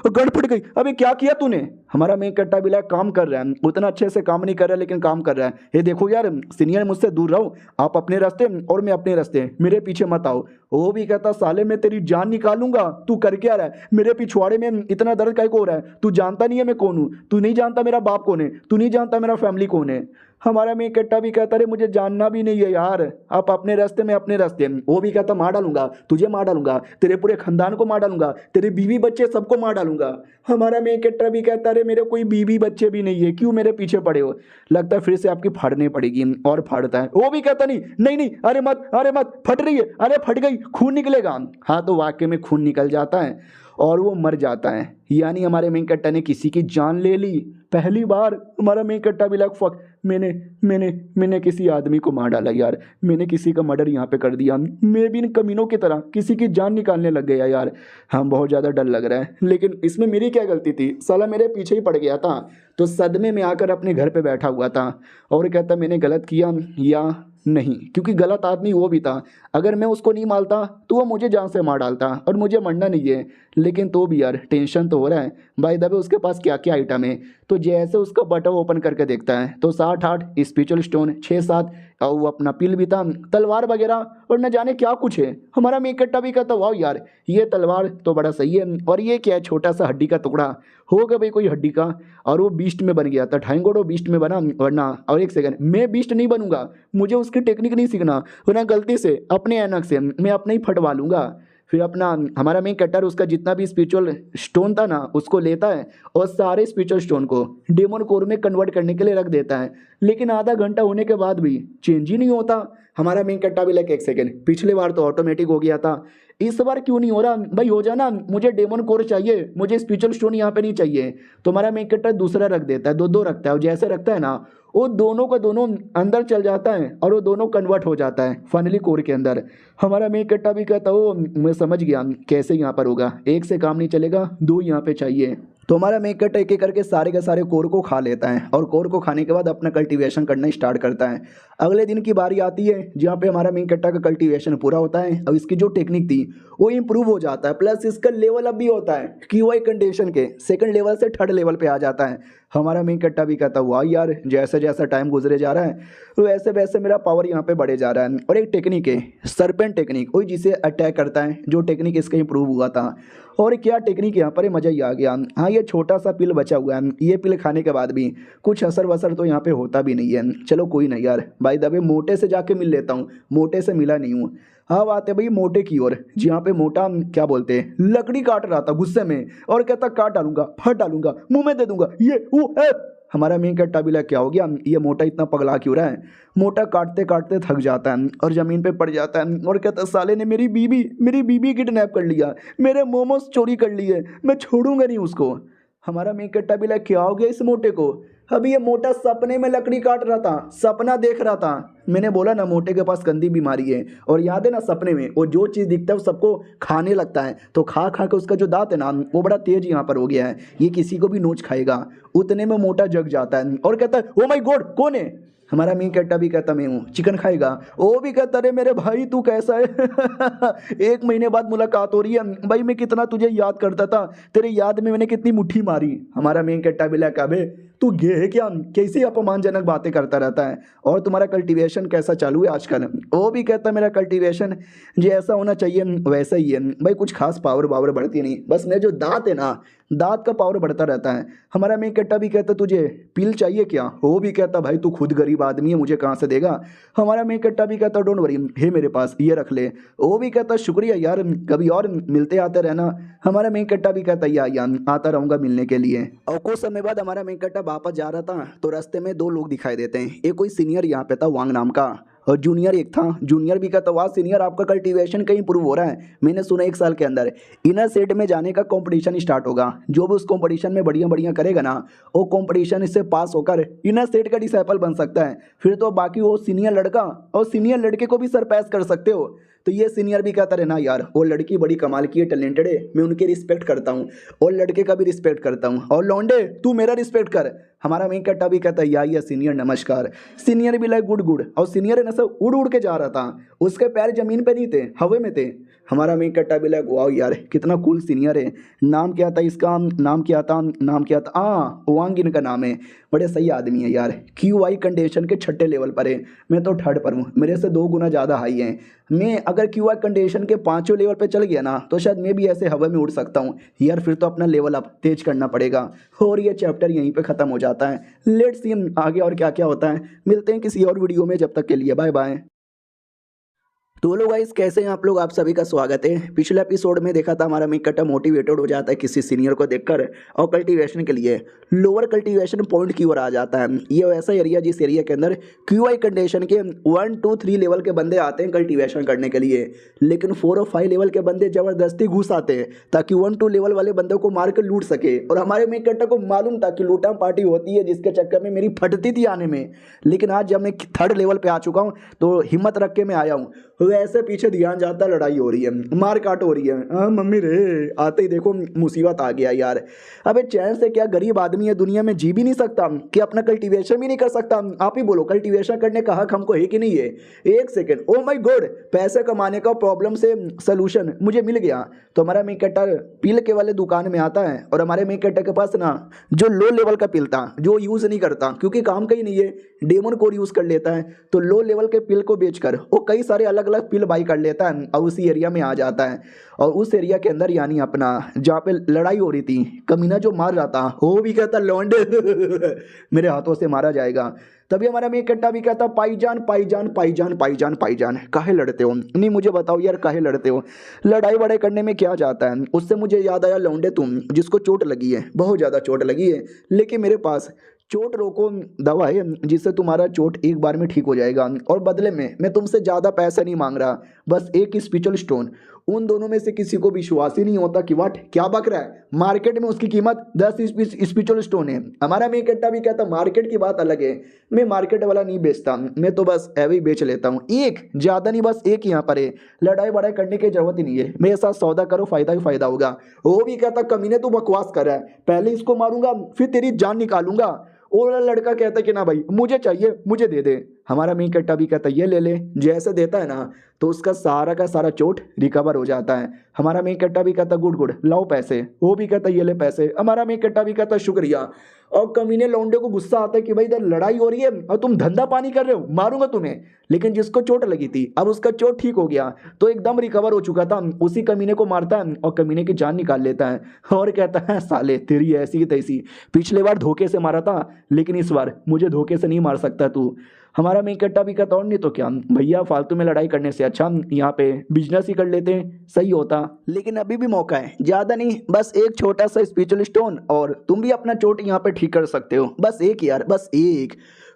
गेंद फट गई, अबे क्या किया तूने। हमारा मेन कट्टा बिल्ला काम कर रहा है, उतना अच्छे से काम नहीं कर रहा है लेकिन काम कर रहा है। ये देखो यार सीनियर, मुझसे दूर रहो, आप अपने रास्ते और मैं अपने रास्ते, मेरे पीछे मत आओ। वो भी कहता साले मैं तेरी जान निकालूंगा, तू कर क्या रहा है मेरे पिछवाड़े में, इतना दर्द काहे को हो रहा है, तू जानता नहीं है मैं कौन हूँ, तू नहीं जानता मेरा बाप कौन है, तू नहीं जानता मेरा फैमिली कौन है। हमारा मेन कट्टा भी कहता रे मुझे जानना भी नहीं है यार, आप अपने रास्ते में अपने रास्ते। वो भी कहता मार डालूंगा तुझे, मार डालूंगा तेरे पूरे खानदान को, मार डालूंगा तेरे बीवी बच्चे सबको मार डालूंगा। हमारा मेन कट्टा भी कहता रे मेरे कोई बीवी बच्चे भी नहीं है, क्यों मेरे पीछे पड़े हो, लगता है फिर से आपकी फाड़नी पड़ेगी। और फाड़ता है। वो भी कहता नहीं नहीं नहीं, अरे मत अरे मत, फट रही है, अरे फट गई, खून निकलेगा। हाँ तो वाकई में खून निकल जाता है और वो मर जाता है। यानी हमारे मेन कट्टा ने किसी की जान ले ली पहली बार। हमारा मेन कट्टा भी लग फक, मैंने मैंने मैंने किसी आदमी को मार डाला यार, मैंने किसी का मर्डर यहाँ पे कर दिया, मैं भी इन कमीनों की तरह किसी की जान निकालने लग गया यार। हाँ बहुत ज़्यादा डर लग रहा है, लेकिन इसमें मेरी क्या गलती थी, साला मेरे पीछे ही पड़ गया था तो सदमे में आकर अपने घर पे बैठा हुआ था। और कहता मैंने गलत किया या नहीं, क्योंकि गलत आदमी वो भी था, अगर मैं उसको नहीं मारता तो वो मुझे जान से मार डालता और मुझे मरना नहीं है। लेकिन तो भी यार टेंशन तो हो रहा है। भाई दबे उसके पास क्या क्या आइटम है, तो जैसे उसका बटन ओपन करके देखता है तो 60-8 स्पिरिचुअल स्टोन, 6-7 और वो अपना पिल भी था, तलवार वगैरह और न जाने क्या कुछ है। हमारा मेन कट्टा भी कहता वाह यार ये तलवार तो बड़ा सही है, और ये क्या है छोटा सा हड्डी का टुकड़ा होगा भाई कोई हड्डी का, और वो बीस्ट में बन गया था, ठाइंगोडो बीस्ट में बना। वरना और एक सेकंड, मैं बीस्ट नहीं बनूंगा, मुझे उसकी टेक्निक नहीं सीखना, वरना गलती से अपने ऐनक से मैं अपने ही फटवा लूंगा। फिर अपना हमारा मेन कट्टर उसका जितना भी स्पिरिचुअल स्टोन था ना उसको लेता है और सारे स्पिरिचुअल स्टोन को डेमन कोर में कन्वर्ट करने के लिए रख देता है। लेकिन आधा घंटा होने के बाद भी चेंज ही नहीं होता। हमारा मेन कट्टा भी लाइक एक सेकेंड, पिछले बार तो ऑटोमेटिक हो गया था, इस बार क्यों नहीं हो रहा भाई, हो जाना, मुझे डेमन कोर चाहिए, मुझे स्पिरिचुअल स्टोन यहाँ पे नहीं चाहिए। तो हमारा मेन कट्टर दूसरा रख देता है, दो रखता है, और जैसे रखता है ना वो दोनों का दोनों अंदर चल जाता है और वो दोनों कन्वर्ट हो जाता है फाइनली कोर के अंदर। हमारा मेन कट्टा भी कहता हो मैं समझ गया कैसे यहाँ पर होगा, एक से काम नहीं चलेगा, दो यहाँ पे चाहिए। तो हमारा मेन कट्टा एक एक करके सारे के सारे कोर को खा लेता है और कोर को खाने के बाद अपना कल्टीवेशन करना स्टार्ट करता है। अगले दिन की बारी आती है जहाँ पे हमारा मेन कट्टा का कल्टीवेशन पूरा होता है। अब इसकी जो टेक्निक थी वो इम्प्रूव हो जाता है, प्लस इसका लेवल अप भी होता है कि वो एक कंडीशन के सेकंड लेवल से थर्ड लेवल पे आ जाता है। हमारा मेन कट्टा भी कहता हुआ यार जैसे जैसा टाइम गुजरे जा रहा है वैसे वैसे मेरा पावर यहाँ पे बढ़े जा रहा है। और एक टेक्निक है सरपेंट टेक्निक, वही जिसे अटैक करता है, जो टेक्निक इसका इम्प्रूव हुआ था। और क्या टेक्निक यहाँ पर मज़ा ही आ गया। हाँ ये छोटा सा पिल बचा हुआ है, ये पिल खाने के बाद भी कुछ असर वसर तो यहाँ पे होता भी नहीं है। चलो कोई नहीं यार, भाई दबे मोटे से जाके मिल लेता हूँ, मोटे से मिला नहीं हूँ। हाँ बात है भाई मोटे की ओर, जहाँ पे मोटा क्या बोलते हैं लकड़ी काट रहा था गुस्से में और कहता काट डालूंगा, फट डालूंगा, मुंह में दे दूंगा ये वो है। हमारा मेन कट्टा भी क्या हो गया, ये मोटा इतना पगला क्यों रहा है। मोटा काटते काटते थक जाता है और ज़मीन पे पड़ जाता है और कहता साले ने मेरी बीबी किडनैप कर लिया, मेरे मोमोज चोरी कर लिए, मैं छोड़ूंगा नहीं उसको। हमारा मेन कट्टा भी क्या हो गया इस मोटे को। अभी ये मोटा सपने में लकड़ी काट रहा था, सपना देख रहा था। मैंने बोला ना मोटे के पास गंदी बीमारी है, और याद है ना सपने में वो जो चीज़ दिखता है वो सबको खाने लगता है, तो खा खा के उसका जो दांत है ना वो बड़ा तेज यहाँ पर हो गया है, ये किसी को भी नोच खाएगा। उतने में मोटा जग जाता है और कहता है ओ माय गॉड कौन है। हमारा मेन कट्टा भी कहता मैं हूँ, चिकन खाएगा। वो भी कहता अरे मेरे भाई तू कैसा है 1 महीने बाद मुलाकात हो रही है भाई, मैं कितना तुझे याद करता था, तेरे याद में मैंने कितनी मुट्ठी मारी। हमारा मेन कट्टा भी लगा बे तू गे है क्या, कैसी अपमानजनक बातें करता रहता है, और तुम्हारा कल्टीवेशन कैसा चालू है आजकल। वो भी कहता मेरा कल्टीवेशन जैसा होना चाहिए वैसा ही है भाई, कुछ खास पावर वावर बढ़ती नहीं, बस मेरे जो दांत है ना दांत का पावर बढ़ता रहता है। हमारा मेन कट्टा भी कहता तुझे पिल चाहिए क्या। वो भी कहता भाई तू खुद गरीब आदमी है, मुझे कहाँ से देगा। हमारा मेन कट्टा भी कहता डोंट वरी है मेरे पास, ये रख ले। वो भी कहता शुक्रिया यार, कभी और मिलते आते रहना। हमारा मेन कट्टा भी कहता यार आता रहूँगा मिलने के लिए। और कुछ समय बाद हमारा मेन कट्टा वापस जा रहा था तो रास्ते में 2 लोग दिखाई देते हैं। एक कोई सीनियर यहाँ पे था वांग नाम का, और जूनियर एक था। जूनियर भी कहता वाह सीनियर आपका कल्टीवेशन कहीं इंप्रूव हो रहा है, मैंने सुना 1 साल के अंदर इनर सेट में जाने का कंपटीशन स्टार्ट होगा, जो भी उस कंपटीशन में बढ़िया बढ़िया करेगा ना वो कंपटीशन इससे पास होकर इनर सेट का डिसाइपल बन सकता है। फिर तो बाकी वो सीनियर लड़का और सीनियर लड़के को भी सरपास कर सकते हो। तो ये सीनियर भी कहता रहे ना यार वो लड़की बड़ी कमाल की है, टैलेंटेड है, मैं उनकी रिस्पेक्ट करता हूँ और लड़के का भी रिस्पेक्ट करता हूँ, और लौंडे तू मेरा रिस्पेक्ट कर। हमारा मेन कट्टा भी कहता है या सीनियर नमस्कार। सीनियर भी लाइक गुड गुड, और सीनियर है ना सब उड़ उड़ के जा रहा था, उसके पैर जमीन पे नहीं थे, हवा में थे। हमारा मेन कट्टा भी लाइक वाओ यार कितना कूल सीनियर है। नाम क्या था इसका, नाम क्या था वांग इनका नाम है। बड़े सही आदमी है यार। क्यू आई कंडीशन के छठे लेवल पर है, मैं तो थर्ड पर हूँ, मेरे से 2 गुना ज़्यादा हाई है। मैं अगर क्यू आई कंडीशन के 5वें लेवल पे चल गया ना तो शायद मैं भी ऐसे हवा में उड़ सकता हूँ यार। फिर तो अपना लेवल अप तेज करना पड़ेगा। और ये चैप्टर यहीं पे ख़त्म हो जाता है। लेट्स सी आगे और क्या क्या होता है। मिलते हैं किसी और वीडियो में, जब तक के लिए बाय बाय। तो लोग गाइस कैसे हैं आप लोग, आप सभी का स्वागत है। पिछले एपिसोड में देखा था हमारा मेन कट्टा मोटिवेटेड हो जाता है किसी सीनियर को देखकर और कल्टीवेशन के लिए लोअर कल्टीवेशन पॉइंट की ओर आ जाता है। ये वैसा एरिया जिस एरिया के अंदर क्यूआई कंडीशन के 1 2 3 लेवल के बंदे आते हैं कल्टीवेशन करने के लिए, लेकिन 4 और 5 लेवल के बंदे ज़बरदस्ती घुस आते हैं ताकि 1 2 लेवल वाले बंदों को मार कर लूट सके। और हमारे मेन कट्टा को मालूम था कि लूटा पार्टी होती है, जिसके चक्कर में मेरी फटती थी आने में। लेकिन आज जब मैं 3rd लेवल पे आ चुका हूँ तो हिम्मत रख के मैं आया हूँ। वैसे पीछे ध्यान जाता है, लड़ाई हो रही है, मार काट हो रही है। हाँ मम्मी रे, आते ही देखो मुसीबत आ गया यार। अबे चैन से क्या गरीब आदमी है, दुनिया में जी भी नहीं सकता कि अपना कल्टीवेशन भी नहीं कर सकता। आप ही बोलो कल्टीवेशन करने का हक हमको है कि नहीं है। एक सेकेंड, ओ माय गॉड, पैसे कमाने का प्रॉब्लम से सलूशन मुझे मिल गया। तो हमारा मेन कट्टा पिल के वाले दुकान में आता है और हमारे मेन कट्टा के पास ना जो लो लेवल का पिल था जो यूज़ नहीं करता क्योंकि काम का ही नहीं है, डेमन कोर यूज़ कर लेता है। तो लो लेवल के पिल को बेचकर वो कई सारे अलग अलग पिल बाई कर लेता है और उसी एरिया में आ जाता है। और उस एरिया के अंदर यानी अपना जहाँ पे लड़ाई हो रही थी, कमीना जो मार रहा था वो भी कहता लौंडे मेरे हाथों से मारा जाएगा। तभी हमारा मेन कट्टा भी कहता पाईजान पाईजान पाईजान पाईजान पाईजान, काहे लड़ते हो? नहीं मुझे बताओ यार काहे लड़ते हो? लड़ाई बड़ाई करने में क्या जाता है? उससे मुझे याद आया लौंडे तुम जिसको चोट लगी है, बहुत ज़्यादा चोट लगी है, लेकिन मेरे पास चोट रोको दवा है जिससे तुम्हारा चोट एक बार में ठीक हो जाएगा। और बदले में मैं तुमसे ज़्यादा पैसा नहीं मांग रहा, बस एक स्पिरिचुअल स्टोन। उन दोनों में से किसी को विश्वास ही नहीं होता कि वाट क्या बक रहा है। मार्केट में उसकी कीमत 10 स्पिरिचुअल स्टोन है। हमारा मेन कट्टा भी कहता मार्केट की बात अलग है, मैं मार्केट वाला नहीं बेचता, मैं तो बस ऐवे ही बेच लेता हूँ। एक ज़्यादा नहीं, बस एक यहाँ पर है, लड़ाई बड़ाई करने की जरूरत ही नहीं है, मेरे साथ सौदा करो, फायदा ही फायदा होगा। वो भी कहता कमीने तू बकवास कर रहा है, पहले इसको मारूंगा फिर तेरी जान निकालूंगा। और लड़का कहता है कि ना भाई मुझे चाहिए, मुझे दे दे। हमारा मेन कट्टा भी कहता है ये ले ले। जैसे देता है ना तो उसका सारा का सारा चोट रिकवर हो जाता है। हमारा मेन कट्टा भी कहता गुड गुड, लाओ पैसे। वो भी कहता ये ले पैसे। हमारा मेन कट्टा भी कहता शुक्रिया। और कमीने लौंडे को गुस्सा आता है कि भाई इधर लड़ाई हो रही है और तुम धंधा पानी कर रहे हो, मारूंगा तुम्हें। लेकिन जिसको चोट लगी थी अब उसका चोट ठीक हो गया तो एकदम रिकवर हो चुका था, उसी कमीने को मारता है और कमीने की जान निकाल लेता है। और कहता है साले तेरी ऐसी की तैसी, पिछले बार धोखे से मारा था लेकिन इस बार मुझे धोखे से नहीं मार सकता तू। हमारा मेन कट्टा भी कहता और नहीं तो क्या भैया, फालतू में लड़ाई करने से अच्छा यहाँ पे बिजनेस ही कर लेते हैं, सही होता। लेकिन अभी भी मौका है, ज़्यादा नहीं, बस एक छोटा सा स्पिरिचुअल स्टोन और तुम भी अपना चोट यहाँ पे ठीक कर सकते हो, बस एक यार, बस एक।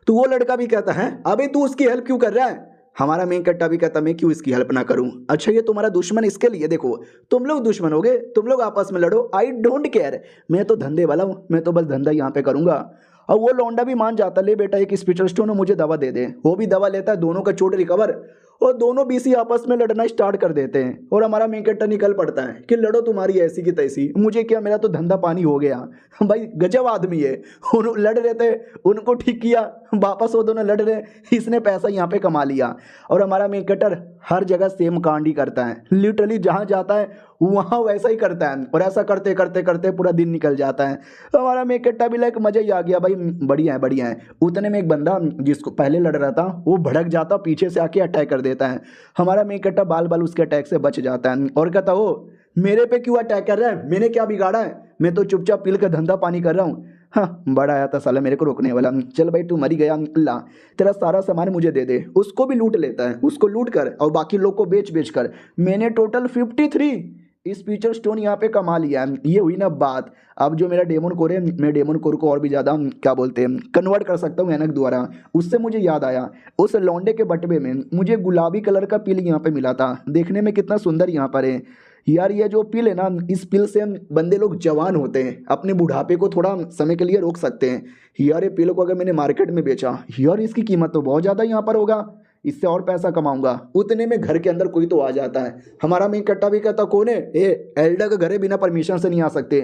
तो वो लड़का भी कहता है अभी तू उसकी हेल्प क्यों कर रहा है? हमारा मेन कट्टा भी कहता मैं क्यों इसकी हेल्प ना करूं? अच्छा ये तुम्हारा दुश्मन, इसके लिए देखो तुम लोग दुश्मन हो गए, तुम लोग आपस में लड़ो, आई डोंट केयर, मैं तो धंधे वाला हूँ, मैं तो बस धंधा यहाँ पे करूंगा। और वो लौंडा भी मान जाता, ले बेटा एक स्पिरिचुअल स्टोन है, मुझे दवा दे दे। वो भी दवा लेता है, दोनों का चोट रिकवर और दोनों बीसी आपस में लड़ना स्टार्ट कर देते हैं। और हमारा मेन कट्टा निकल पड़ता है कि लड़ो तुम्हारी ऐसी की तैसी, मुझे क्या, मेरा तो धंधा पानी हो गया। भाई गजब आदमी है, लड़ रहे थे उनको ठीक किया, वापस वो दोनों लड़ रहे, इसने पैसा यहाँ पे कमा लिया। और हमारा मेन कट्टर हर जगह सेम कांड ही करता है, लिटरली जहाँ जाता है वहाँ वैसा ही करता है। और ऐसा करते करते करते पूरा दिन निकल जाता है। हमारा मेन कट्टा भी लाइक मजा ही आ गया, भाई बढ़िया है बढ़िया है। उतने में एक बंदा जिसको पहले लड़ रहा था वो भड़क जाता, पीछे से आके अटैक कर देता है। हमारा मेन कट्टा बाल बाल उसके अटैक से बच जाता है और कहता वो मेरे पे क्यों अटैक कर रहा है, मैंने क्या बिगाड़ा है, मैं तो चुपचाप पील का धंधा पानी कर रहा हूँ। हाँ बड़ा आया था साला मेरे को रोकने वाला, चल भाई तू मरी गया, ला तेरा सारा सामान मुझे दे दे। उसको भी लूट लेता है, उसको लूट कर और बाकी लोग को बेच बेच कर मैंने टोटल 53 स्पिरिचुअल स्टोन यहाँ पे कमा लिया है। ये हुई ना बात। अब जो मेरा डेमन कोर है, मैं डेमन कोर को और भी ज़्यादा क्या बोलते हैं कन्वर्ट कर सकता हूँ एनक द्वारा। उससे मुझे याद आया उस लौंडे के बटवे में मुझे गुलाबी कलर का पिल यहाँ पे मिला था, देखने में कितना सुंदर यहाँ पर है यार। ये जो पिल है ना, इस पिल से बंदे लोग जवान होते हैं, अपने बुढ़ापे को थोड़ा समय के लिए रोक सकते हैं यार। ये पिल को अगर मैंने मार्केट में बेचा यार, इसकी कीमत तो बहुत ज़्यादा यहाँ पर होगा इससे और पैसा कमाऊंगा। उतने में घर के अंदर कोई तो आ जाता है। हमारा मेन कट्टा भी कहता कौन है, ए एल्डर के घरे बिना परमिशन से नहीं आ सकते।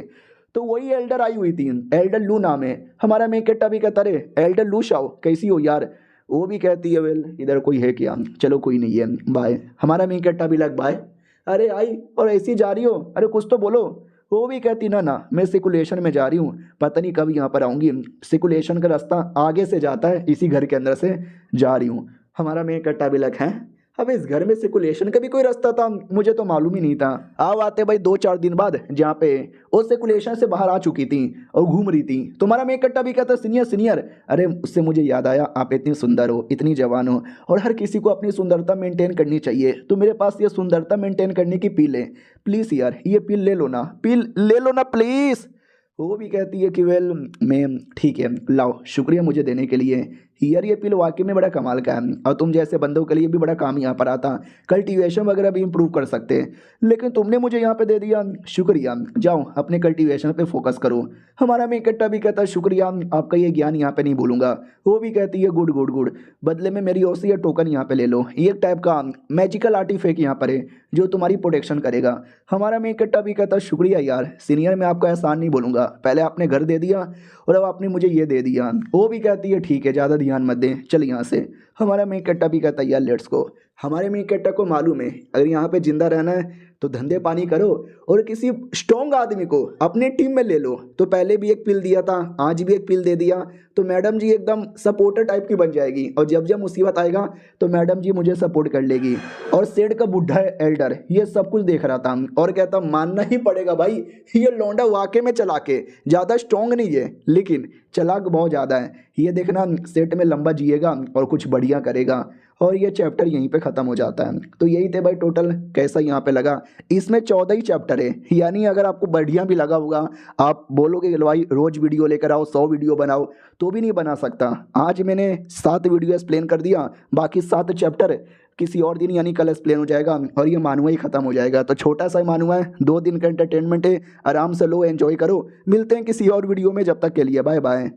तो वही एल्डर आई हुई थी, एल्डर लू नाम है। हमारा मेन कट्टा भी कहता रे एल्डर लू शाओ कैसी हो यार। वो भी कहती है वेल इधर कोई है क्या, चलो कोई नहीं है बाय। हमारा मेन कट्टा भी लग बाय। अरे आई और ऐसी जा रही हो, अरे कुछ तो बोलो। वो भी कहती ना ना मैं सिकुलेशन में जा रही हूँ, पता नहीं कब यहाँ पर आऊँगी। सिकुलेशन का रास्ता आगे से जाता है, इसी घर के अंदर से जा रही हूँ। हमारा मेन कट्टा भी लग है, अब इस घर में सिकुलेशन का भी कोई रास्ता था, मुझे तो मालूम ही नहीं था। अब आते भाई 2-4 दिन बाद जहाँ पे वो सिकुलेशन से बाहर आ चुकी थी और घूम रही थी। तुम्हारा मेक कट्टा भी कहता सीनियर सीनियर। अरे उससे मुझे याद आया आप इतनी सुंदर हो, इतनी जवान हो, और हर किसी को अपनी सुंदरता मेंटेन करनी चाहिए। तो मेरे पास ये सुंदरता मेंटेन करने की पील है, प्लीज़ यार ये पील ले लो ना, पील ले लो ना प्लीज़। वो भी कहती है कि वेल मैम ठीक है लाओ, शुक्रिया मुझे देने के लिए। यार ये पिल वाकई में बड़ा कमाल का है, और तुम जैसे बंदों के लिए भी बड़ा काम यहाँ पर आता। कल्टीवेशन वगैरह भी इम्प्रूव कर सकते हैं, लेकिन तुमने मुझे यहाँ पे दे दिया, शुक्रिया। जाओ अपने कल्टीवेशन पे फोकस करो। हमारा मेन कट्टा भी कहता है शुक्रिया, आपका ये ज्ञान यहाँ पे नहीं भूलूंगा। वो भी कहती है गुड गुड गुड, बदले में मेरी ओर से ये टोकन यहाँ पे ले लो। ये एक टाइप का मैजिकल आर्टिफैक्ट यहाँ पर है जो तुम्हारी प्रोटेक्शन करेगा। हमारा मेन कट्टा भी कहता है शुक्रिया यार सीनियर, मैं आपका एहसान नहीं बोलूँगा, पहले आपने घर दे दिया और अब आपने मुझे ये दे दिया। वो भी कहती है ठीक है ज़्यादा ध्यान मत दें, चल यहाँ से। हमारा मेन कट्टा भी कहता है यार लेट्स गो। हमारे मेन कट्टा को मालूम है अगर यहाँ पे जिंदा रहना है तो धंधे पानी करो और किसी स्ट्रॉन्ग आदमी को अपने टीम में ले लो। तो पहले भी एक पिल दिया था, आज भी एक पिल दे दिया, तो मैडम जी एकदम सपोर्टर टाइप की बन जाएगी, और जब जब मुसीबत आएगा तो मैडम जी मुझे सपोर्ट कर लेगी। और सेठ का बुढ़ा है एल्डर, ये सब कुछ देख रहा था और कहता मानना ही पड़ेगा भाई, ये लौंडा वाकई में चला के ज़्यादा स्ट्रॉन्ग नहीं है लेकिन चलाक बहुत ज़्यादा है। ये देखना सेट में लंबा जिएगा और कुछ बढ़िया करेगा। और ये चैप्टर यहीं पे ख़त्म हो जाता है। तो यही थे भाई टोटल। कैसा यहाँ पे लगा, इसमें 14 ही चैप्टर है, यानी अगर आपको बढ़िया भी लगा होगा, आप बोलोगे कि भाई रोज़ वीडियो लेकर आओ 100 वीडियो बनाओ, तो भी नहीं बना सकता। आज मैंने 7 वीडियो एक्सप्लेन कर दिया, बाकी 7 चैप्टर किसी और दिन यानी कल एक्सप्लेन हो जाएगा और ये मानुआ ही ख़त्म हो जाएगा। तो छोटा सा मानुआ है, 2 दिन का एंटरटेनमेंट है, आराम से लो एंजॉय करो। मिलते हैं किसी और वीडियो में, जब तक के लिए बाय बाय।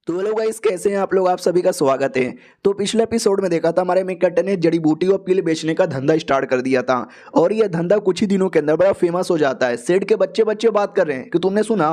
तो हेलो गाइस, कैसे हैं आप लोग, आप सभी का स्वागत है। तो पिछले एपिसोड में देखा था हमारे मेन कट्टा ने जड़ी बूटी और पिल बेचने का धंधा स्टार्ट कर दिया था, और ये धंधा कुछ ही दिनों के अंदर बड़ा फेमस हो जाता है। सेठ के बच्चे बच्चे बात कर रहे हैं कि तुमने सुना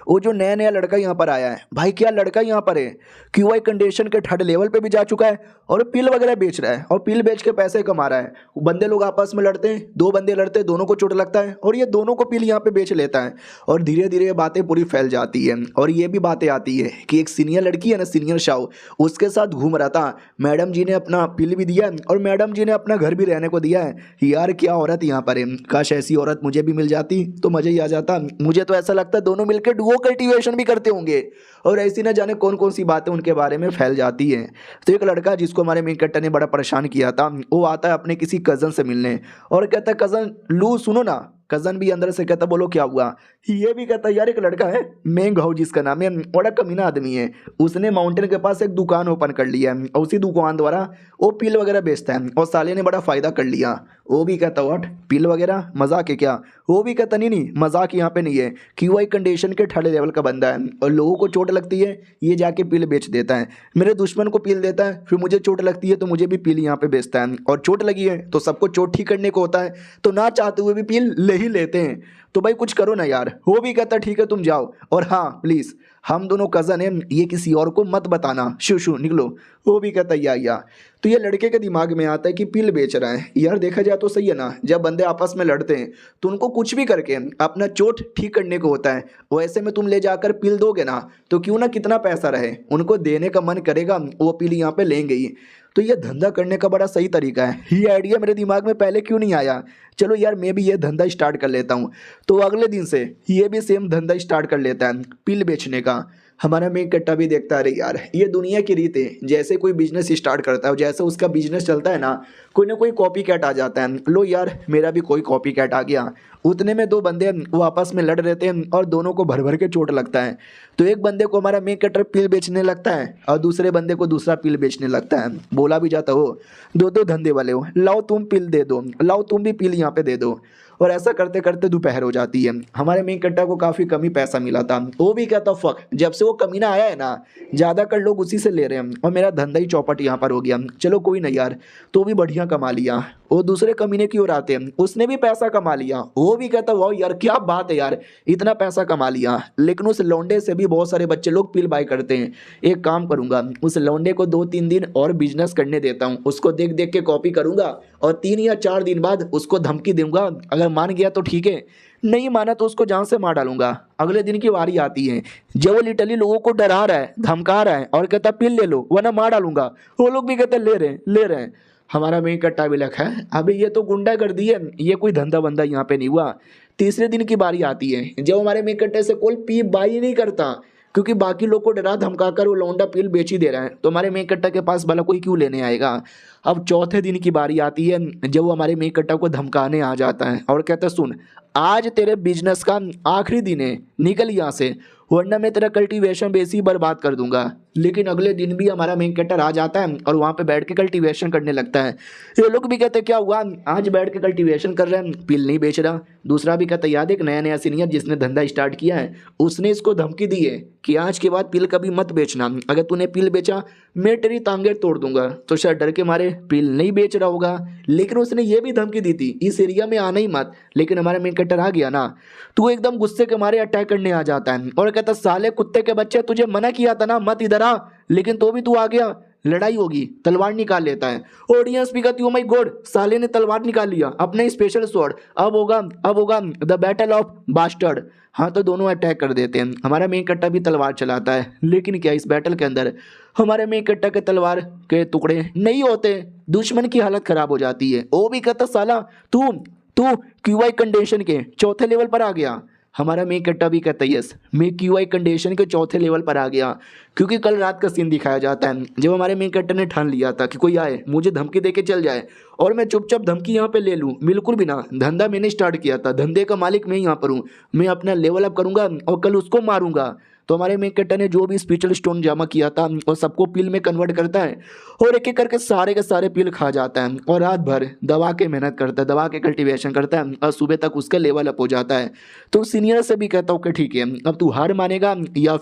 वो जो नया नया लड़का यहाँ पर आया है, भाई क्या लड़का यहाँ पर है, क्यूआई कंडीशन के 3rd लेवल पे भी जा चुका है और पिल वगैरह बेच रहा है और पिल बेच के पैसे कमा रहा है। बंदे लोग आपस में लड़ते हैं, 2 बंदे लड़ते हैं, दोनों को चोट लगता है और ये दोनों को पिल यहाँ पे बेच लेता है। और धीरे धीरे ये बातें पूरी फैल जाती है, और ये भी बातें आती है कि एक सीनियर लड़की है ना, सीनियर शाओ, उसके साथ घूम रहा था। मैडम जी ने अपना पिल भी दिया और मैडम जी ने अपना घर भी रहने को दिया है। यार क्या औरत यहाँ पर है, काश ऐसी औरत मुझे भी मिल जाती तो मजा ही आ जाता। मुझे तो ऐसा लगता है दोनों मिलकर डुओ कल्टीवेशन भी करते होंगे, और ऐसी ना जाने कौन कौन सी बातें उनके बारे में फैल जाती हैं। तो एक लड़का जिसको हमारे मेन कट्टा ने बड़ा परेशान किया था, वो आता है अपने किसी कज़न से मिलने और कहता है कज़न लू सुनो ना। कज़न भी अंदर से कहता बोलो क्या हुआ। ये भी कहता यार एक लड़का है मेंग हाउ जिसका नाम है, बड़ा कमीना आदमी है, उसने माउंटेन के पास एक दुकान ओपन कर लिया है और उसी दुकान द्वारा वो पिल वगैरह बेचता है और साले ने बड़ा फ़ायदा कर लिया। वो भी कहता व्हाट पिल वगैरह मजाक है क्या। वो भी कहता नहीं मजाक यहाँ पे नहीं है, क्यूआई कंडीशन के 3rd लेवल का बंदा है और लोगों को चोट लगती है ये जाके पिल बेच देता है, मेरे दुश्मन को पिल देता है, फिर मुझे चोट लगती है तो मुझे भी पिल यहाँ पे बेचता है, और चोट लगी है तो सबको चोट ठीक करने को होता है, तो ना चाहते हुए भी पिल ले ही लेते हैं। तो भाई कुछ करो ना यार। वो भी कहता ठीक है तुम जाओ, और हाँ प्लीज़ हम दोनों कज़न हैं, ये किसी और को मत बताना, शू शू निकलो। वो भी कहता या। तो ये लड़के के दिमाग में आता है कि पिल बेच रहा है। यार देखा जाए तो सही है ना, जब बंदे आपस में लड़ते हैं तो उनको कुछ भी करके अपना चोट ठीक करने को होता है, वैसे में तुम ले जाकर पिल दोगे ना तो क्यों ना कितना पैसा रहे, उनको देने का मन करेगा, वो पिल यहाँ पे लेंगे ही। तो ये धंधा करने का बड़ा सही तरीका है। ये आइडिया मेरे दिमाग में पहले क्यों नहीं आया, चलो यार मैं भी ये धंधा स्टार्ट कर लेता हूँ। तो अगले दिन से ये भी सेम धंधा स्टार्ट कर लेता है पिल बेचने का। हमारा मेन कट्टा भी देखता है अरे यार ये दुनिया की रीत है, जैसे कोई बिजनेस स्टार्ट करता है जैसे उसका बिजनेस चलता है ना कोई कॉपी कैट आ जाता है, लो यार मेरा भी कोई कॉपी कैट आ गया उतने में दो बंदे वो आपस में लड़ रहे थे और दोनों को भर भर के चोट लगता है। तो एक बंदे को हमारा मेन कटर पिल बेचने लगता है और दूसरे बंदे को दूसरा पिल बेचने लगता है। बोला भी जाता हो दो दो धंधे वाले हो, लाओ तुम पिल दे दो, लाओ तुम भी पिल यहाँ पे दे दो। और ऐसा करते करते दोपहर हो जाती है। हमारे मेन कट्टा को काफ़ी कमी पैसा मिला था। वो भी कहता फक, जब से वो कमीना आया है ना ज़्यादातर लोग उसी से ले रहे हैं और मेरा धंधा ही चौपट यहाँ पर हो गया। चलो कोई नहीं यार, तो भी बढ़िया कमा लिया। वो दूसरे कमीने की ओर आते हैं, उसने भी पैसा कमा लिया। वो भी कहता वाह यार क्या बात है यार, इतना पैसा कमा लिया। लेकिन उस लौंडे से भी बहुत सारे बच्चे लोग पिल बाय करते हैं। एक काम करूंगा, उस लौंडे को 2-3 दिन और बिजनेस करने देता हूँ, उसको देख देख के कॉपी करूंगा और 3 या 4 दिन बाद उसको धमकी दूंगा। अगर मान गया तो ठीक है, नहीं माना तो उसको जान से मार डालूंगा। अगले दिन की बारी आती है जब वो लिटरली लोगों को डरा रहा है, धमका रहा है और कहता पिल ले लो वरना मार डालूंगा। वो लोग भी कहते ले रहे हैं ले रहे हैं। हमारा मेन कट्टा भी लखा है अभी ये तो गुंडा कर दी है, ये कोई धंधा बंदा यहाँ पे नहीं हुआ। तीसरे दिन की बारी आती है जब हमारे मेन कट्टे से कोई पी बाई नहीं करता, क्योंकि बाकी लोग को डरा धमका कर वो लौंडा पिल बेच ही दे रहा है। तो हमारे मेन कट्टा के पास भला कोई क्यों लेने आएगा। अब चौथे दिन की बारी आती है जब वो हमारे मेन कट्टा को धमकाने आ जाता है और कहता है सुन आज तेरे बिजनेस का आखिरी दिन है, निकल यहाँ से वरना मैं तेरा कल्टीवेशन बेस ही बर्बाद कर दूंगा। लेकिन अगले दिन भी हमारा मेन कटर आ जाता है और वहाँ पे बैठ के कल्टीवेशन करने लगता है। ये लोग भी कहते क्या हुआ आज बैठ के कल्टीवेशन कर रहे हैं, पिल नहीं बेच रहा। दूसरा भी कहता याद एक नया नया सीनियर जिसने धंधा स्टार्ट किया है, उसने इसको धमकी दी है कि आज के बाद पिल कभी मत बेचना, अगर तूने पिल बेचा मैं तेरी टांगे तोड़ दूंगा। तो शायद डर के मारे पिल नहीं बेच रहा होगा। लेकिन उसने ये भी धमकी दी थी इस एरिया में आना ही मत। लेकिन हमारा मेन कटर आ गया ना, तो एकदम गुस्से के मारे अटैक करने आ जाता है और कहता साले कुत्ते के बच्चे तुझे मना किया था ना मत इधर आ, लेकिन तो भी तू आ गया, लड़ाई होगी। तलवार निकाल लेता है। ऑडियंस भी कहती ओ माय गॉड साले ने तलवार निकाल लिया, अपने स्पेशल स्वॉर्ड, अब होगा द बैटल ऑफ बास्टर्ड। हाँ तो दोनों अटैक कर देते हैं। हमारा मेन कट्टा भी तलवार चलाता है, लेकिन क्या इस बैटल के अंदर हमारे मेन कट्टा के तलवार के टुकड़े नहीं होते, दुश्मन की हालत खराब हो जाती है। वो भी कहता साला तू तू क्यूआई कंडीशन के चौथे लेवल पर आ गया। हमारा मेन कट्टा भी कहता है यस मैं क्यूआई कंडीशन के चौथे लेवल पर आ गया। क्योंकि कल रात का सीन दिखाया जाता है जब हमारे मेन कट्टा ने ठान लिया था कि कोई आए मुझे धमकी दे के चल जाए और मैं चुपचाप धमकी यहाँ पे ले लूँ। बिल्कुल भी ना, धंधा मैंने स्टार्ट किया था, धंधे का मालिक मैं यहाँ पर हूँ, मैं अपना लेवल अप करूँगा और कल उसको मारूंगा। तो हमारे मेन कट्टा ने जो भी स्पिरिचुअल स्टोन जमा किया था और सबको पिल में कन्वर्ट करता है और एक एक करके सारे के सारे पिल खा जाता है और रात भर दबा के मेहनत करता है, दबा के कल्टीवेशन करता है और सुबह तक उसका लेवल अप हो जाता है। तो सीनियर से भी कहता हूँ कि ठीक है अब तू हार मानेगा या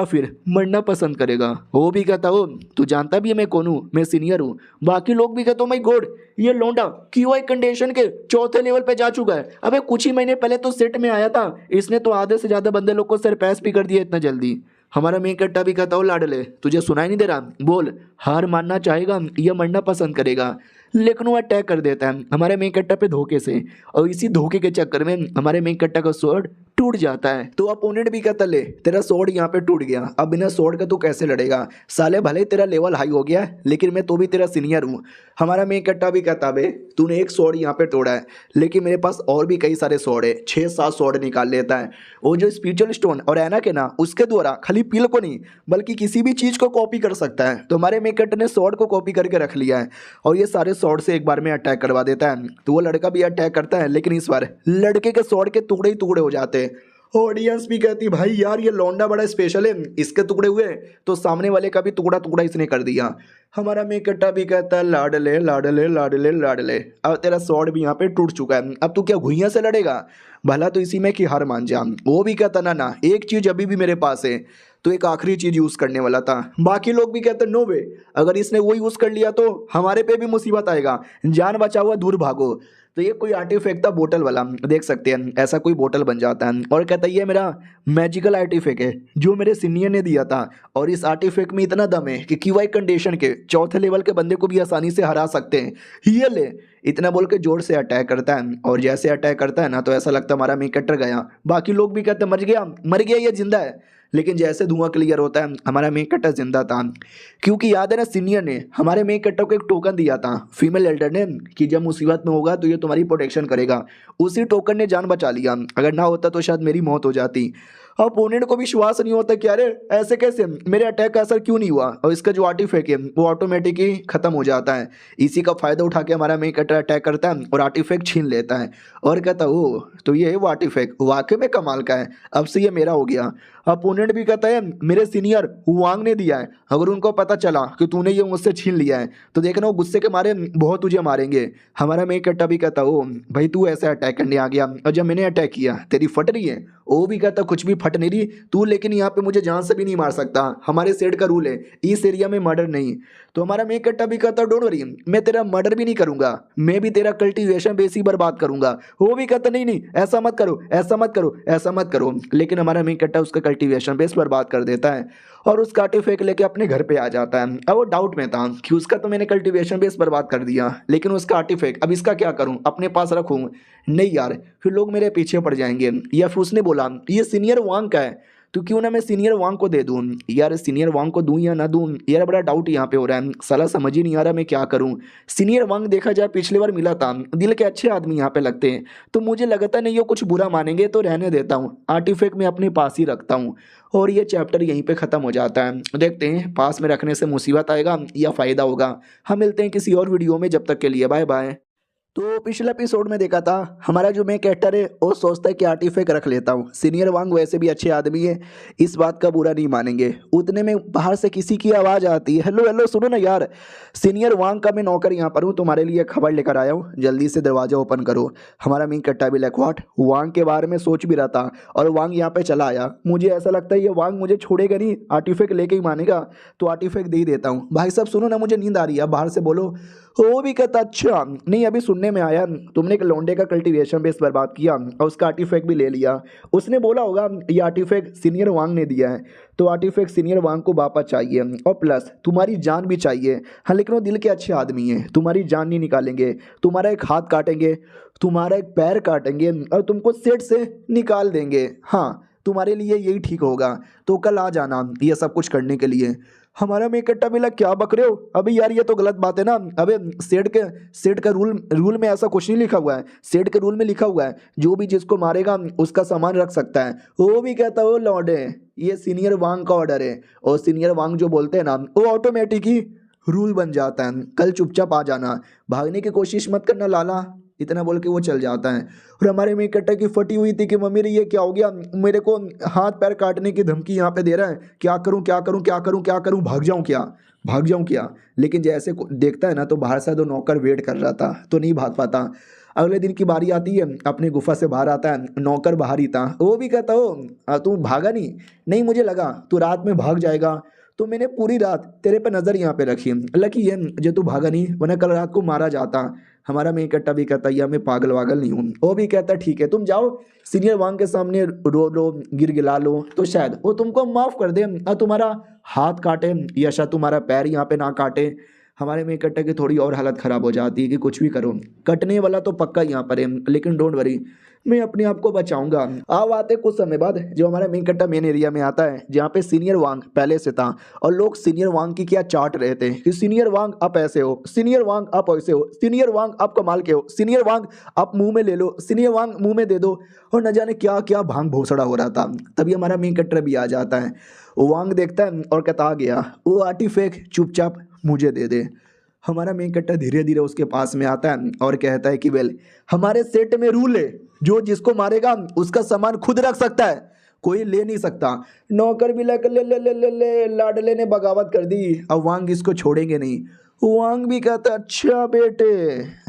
फिर मरना पसंद करेगा। वो भी कहता हो तू जानता भी है मैं कौन हूँ, मैं सीनियर हूँ। बाकी लोग भी कहते हो माय गॉड ये लौंडा क्यूआई कंडीशन के चौथे लेवल पे जा चुका है। अबे कुछ ही महीने पहले तो सेट में आया था, इसने तो आधे से ज्यादा बंदे लोग को सरपास भी कर दिया इतना जल्दी। हमारा मेन कट्टा भी कहता हो लाडले तुझे सुनाई नहीं दे रहा, बोल हार मानना चाहेगा या मरना पसंद करेगा। लेकिन वो अटैक कर देता है हमारे मेन कट्टा पे धोखे से और इसी धोखे के चक्कर में हमारे मेन कट्टा का स्वॉर्ड टूट जाता है। तो अपोनेंट भी कहता ले तेरा स्वॉर्ड यहाँ पे टूट गया, अब बिना स्वॉर्ड का तू कैसे लड़ेगा साले, भले तेरा लेवल हाई हो गया है लेकिन मैं तो भी तेरा सीनियर हूँ। हमारा मेन कट्टा भी कहता बे तूने एक स्वॉर्ड यहाँ पे तोड़ा है लेकिन मेरे पास और भी कई सारे स्वॉर्ड है, 6-7 स्वॉर्ड निकाल लेता है। वो जो स्पिरिचुअल स्टोन और है ना के ना उसके द्वारा खाली पिल को नहीं बल्कि किसी भी चीज़ को कॉपी कर सकता है। तो हमारे मेन कट्टा ने स्वॉर्ड को कॉपी करके रख लिया है और ये सारे स्वॉर्ड से एक बार में अटैक करवा देता है। तो वो लड़का भी अटैक करता है लेकिन इस बार लड़के के स्वॉर्ड के टुकड़े ही टुकड़े हो जाते हैं। ऑडियंस भी कहती भाई यार ये लौंडा बड़ा स्पेशल है, इसके टुकड़े हुए तो सामने वाले का भी टुकड़ा टुकड़ा इसने कर दिया। हमारा मेन कट्टा भी कहता है लाडले लाडले लाडले लाडले अब तेरा स्वॉर्ड भी यहाँ पे टूट चुका है, अब तू क्या घुइयां से लड़ेगा, भला तो इसी में कि हार मान जा। वो भी कहता ना एक चीज अभी भी मेरे पास है, तो एक आखिरी चीज यूज करने वाला था। बाकी लोग भी कहते नो वे, अगर इसने वो यूज कर लिया तो हमारे पे भी मुसीबत आएगा, जान बचा हुआ दूर भागो। तो ये कोई आर्टिफैक्ट था बोतल वाला, देख सकते हैं ऐसा कोई बोतल बन जाता है और कहता है ये मेरा मैजिकल आर्टिफैक्ट है जो मेरे सीनियर ने दिया था और इस आर्टिफैक्ट में इतना दम है कि क्यूआई कंडीशन के चौथे लेवल के बंदे को भी आसानी से हरा सकते हैं, ये ले। इतना बोल के जोर से अटैक करता है और जैसे अटैक करता है ना तो ऐसा लगता है हमारा मेन कट्टर गया। बाकी लोग भी कहते मर गया ये जिंदा है, लेकिन जैसे धुआं क्लियर होता है हमारा मेन कट्टर जिंदा था। क्योंकि याद है ना सीनियर ने हमारे मेन कट्टर को एक टोकन दिया था फीमेल एल्डर ने कि जब मुसीबत में होगा तो ये तुम्हारी प्रोटेक्शन करेगा, उसी टोकन ने जान बचा लिया, अगर ना होता तो शायद मेरी मौत हो जाती। अपोनेंट को भी विश्वास नहीं होता कि अरे ऐसे कैसे, मेरे अटैक का असर क्यों नहीं हुआ, और इसका जो आर्टिफैक्ट है वो ऑटोमेटिक ही खत्म हो जाता है। इसी का फायदा उठा के हमारा मेन कैरेक्टर अटैक करता है और आर्टिफैक्ट छीन लेता है और कहता है ओ तो ये है वो आर्टिफैक्ट, वाकई में कमाल का है, अब से ये मेरा हो गया। अपोनेंट भी कहता है मेरे सीनियर हुआंग ने दिया है, अगर उनको पता चला कि तूने ये मुझसे छीन लिया है तो देखना वो गुस्से के मारे बहुत तुझे मारेंगे। हमारा मेन कैरेक्टर भी कहता ओ भाई तू ऐसे अटैक करने आ गया और जब मैंने अटैक किया तेरी फट रही है, वो भी कहता कुछ भी फट नहीं रही तू, लेकिन यहाँ पे मुझे जान से भी नहीं मार सकता, हमारे सेट का रूल है इस एरिया में मर्डर नहीं। तो हमारा मेन कैरेक्टर भी कहता डोंट वरी, मैं तेरा मर्डर भी नहीं करूंगा, मैं भी तेरा कल्टीवेशन बेस ही बर्बाद करूंगा। वो भी कहता नहीं नहीं ऐसा मत करो ऐसा मत करो ऐसा मत करो, लेकिन हमारा मेन कैरेक्टर उसका कल्टीवेशन बेस बर्बाद कर देता है और उसका आर्टिफैक्ट लेके अपने घर पे आ जाता है। अब वो डाउट में था कि उसका तो मैंने कल्टीवेशन बेस बर्बाद कर दिया, लेकिन उसका आर्टिफैक्ट अब इसका क्या करूं, अपने पास रखूं, नहीं यार फिर लोग मेरे पीछे पड़ जाएंगे। या फिर उसने बोला ये सीनियर वांग का है तो क्यों ना मैं सीनियर वांग को दे दूं, यार सीनियर वांग को दूं या ना दूं, यार बड़ा डाउट यहाँ पे हो रहा है, साला समझ ही नहीं आ रहा मैं क्या करूं। सीनियर वांग देखा जाए पिछली बार मिला था, दिल के अच्छे आदमी यहाँ पे लगते हैं, तो मुझे लगता नहीं ये कुछ बुरा मानेंगे तो रहने देता हूँ, आर्टिफैक्ट में अपने पास ही रखता हूँ। और ये चैप्टर यहीं पे ख़त्म हो जाता है। देखते हैं पास में रखने से मुसीबत आएगा या फ़ायदा होगा। हम मिलते हैं किसी और वीडियो में, जब तक के लिए बाय बाय। तो पिछले एपिसोड में देखा था हमारा जो मेन कैरेक्टर है वो सोचता है कि आर्टिफैक्ट रख लेता हूँ, सीनियर वांग वैसे भी अच्छे आदमी है, इस बात का बुरा नहीं मानेंगे। उतने में बाहर से किसी की आवाज़ आती है, हेलो हेलो सुनो ना यार, सीनियर वांग का मैं नौकर यहाँ पर हूँ, तुम्हारे लिए खबर लेकर आया हूँ, जल्दी से दरवाजा ओपन करो। हमारा मेन कैरेक्टर भी लाइक व्हाट, वांग के बारे में सोच भी रहा था और वांग यहाँ पे चला आया। मुझे ऐसा लगता है ये वांग मुझे छोड़ेगा नहीं, आर्टिफैक्ट लेके ही मानेगा, तो आर्टिफैक्ट दे ही देता हूँ। भाई साहब सुनो ना, मुझे नींद आ रही है, बाहर से बोलो। वो भी कहता अच्छा नहीं, अभी सुनने में आया तुमने एक लौंडे का कल्टीवेशन बेस बर्बाद किया और उसका आर्टिफैक्ट भी ले लिया। उसने बोला होगा ये आर्टिफैक्ट सीनियर वांग ने दिया है, तो आर्टिफैक्ट सीनियर वांग को वापस चाहिए और प्लस तुम्हारी जान भी चाहिए। हाँ लेकिन वो दिल के अच्छे आदमी हैं, तुम्हारी जान नहीं निकालेंगे, तुम्हारा एक हाथ काटेंगे, तुम्हारा एक पैर काटेंगे और तुमको सेट से निकाल देंगे। हाँ तुम्हारे लिए यही ठीक होगा, तो कल आ जाना ये सब कुछ करने के लिए। हमारा में इकट्ठा मिला क्या बक रहे हो, अभी यार ये तो गलत बात है ना, अबे सेठ का रूल में ऐसा कुछ नहीं लिखा हुआ है, सेठ के रूल में लिखा हुआ है जो भी जिसको मारेगा उसका सामान रख सकता है। वो भी कहता है वो लॉर्ड है, ये सीनियर वांग का ऑर्डर है, और सीनियर वांग जो बोलते हैं ना वो ऑटोमेटिक ही रूल बन जाता है। कल चुपचाप आ जाना, भागने की कोशिश मत करना लाला, इतना बोल के वो चल जाता है। और हमारे में कट्टा की फटी हुई थी कि मम्मी रे ये क्या हो गया, मेरे को हाथ पैर काटने की धमकी यहाँ पे दे रहा है, क्या करूँ क्या करूँ क्या करूँ क्या करूँ, भाग जाऊँ क्या भाग जाऊँ क्या। लेकिन जैसे देखता है ना तो बाहर से दो नौकर वेट कर रहा था तो नहीं भाग पाता। अगले दिन की बारी आती है, अपनी गुफा से बाहर आता है, नौकर बाहर ही था। वो भी कहता हो तू भागा नहीं, नहीं मुझे लगा तू रात में भाग जाएगा तो मैंने पूरी रात तेरे पे नज़र यहाँ पे रखी, लकी है जो तू भागा नहीं, वरना कल रात को मारा जाता। हमारा मेन कट्टा भी कहता है मैं पागल वागल नहीं हूँ। वो भी कहता ठीक है तुम जाओ सीनियर वांग के सामने रो लो गिला लो तो शायद वो तुमको माफ़ कर दे और तुम्हारा हाथ काटे या शायद तुम्हारा पैर यहाँ पे ना काटे। हमारे मेन कट्टा की थोड़ी और हालत ख़राब हो जाती है कि कुछ भी करो कटने वाला तो पक्का यहाँ पर है, लेकिन डोंट वरी मैं अपने आप को बचाऊंगा। अब आते कुछ समय बाद जो हमारा मेन कट्टा मेन एरिया में आता है जहाँ पे सीनियर वांग पहले से था और लोग सीनियर वांग की क्या चाट रहे थे कि सीनियर वांग आप ऐसे हो, सीनियर वांग आप ऐसे हो, सीनियर वांग आप कमाल के हो, सीनियर वांग आप मुंह में ले लो, सीनियर वांग मुंह में दे दो, और न जाने क्या क्या भांग भोसड़ा हो रहा था। तभी हमारा मेन कट्टा भी आ जाता है, वांग देखता है और कहता आ गया वो आर्टिफैक्ट चुपचाप मुझे दे दे। हमारा मेन कट्टा धीरे धीरे उसके पास में आता है और कहता है कि वेल हमारे सेट में रूल है जो जिसको मारेगा उसका सामान खुद रख सकता है, कोई ले नहीं सकता। नौकर भी लेकर ले ले ले ले ले लाडले ने बगावत कर दी, अब वांग इसको छोड़ेंगे नहीं। वांग भी कहता अच्छा बेटे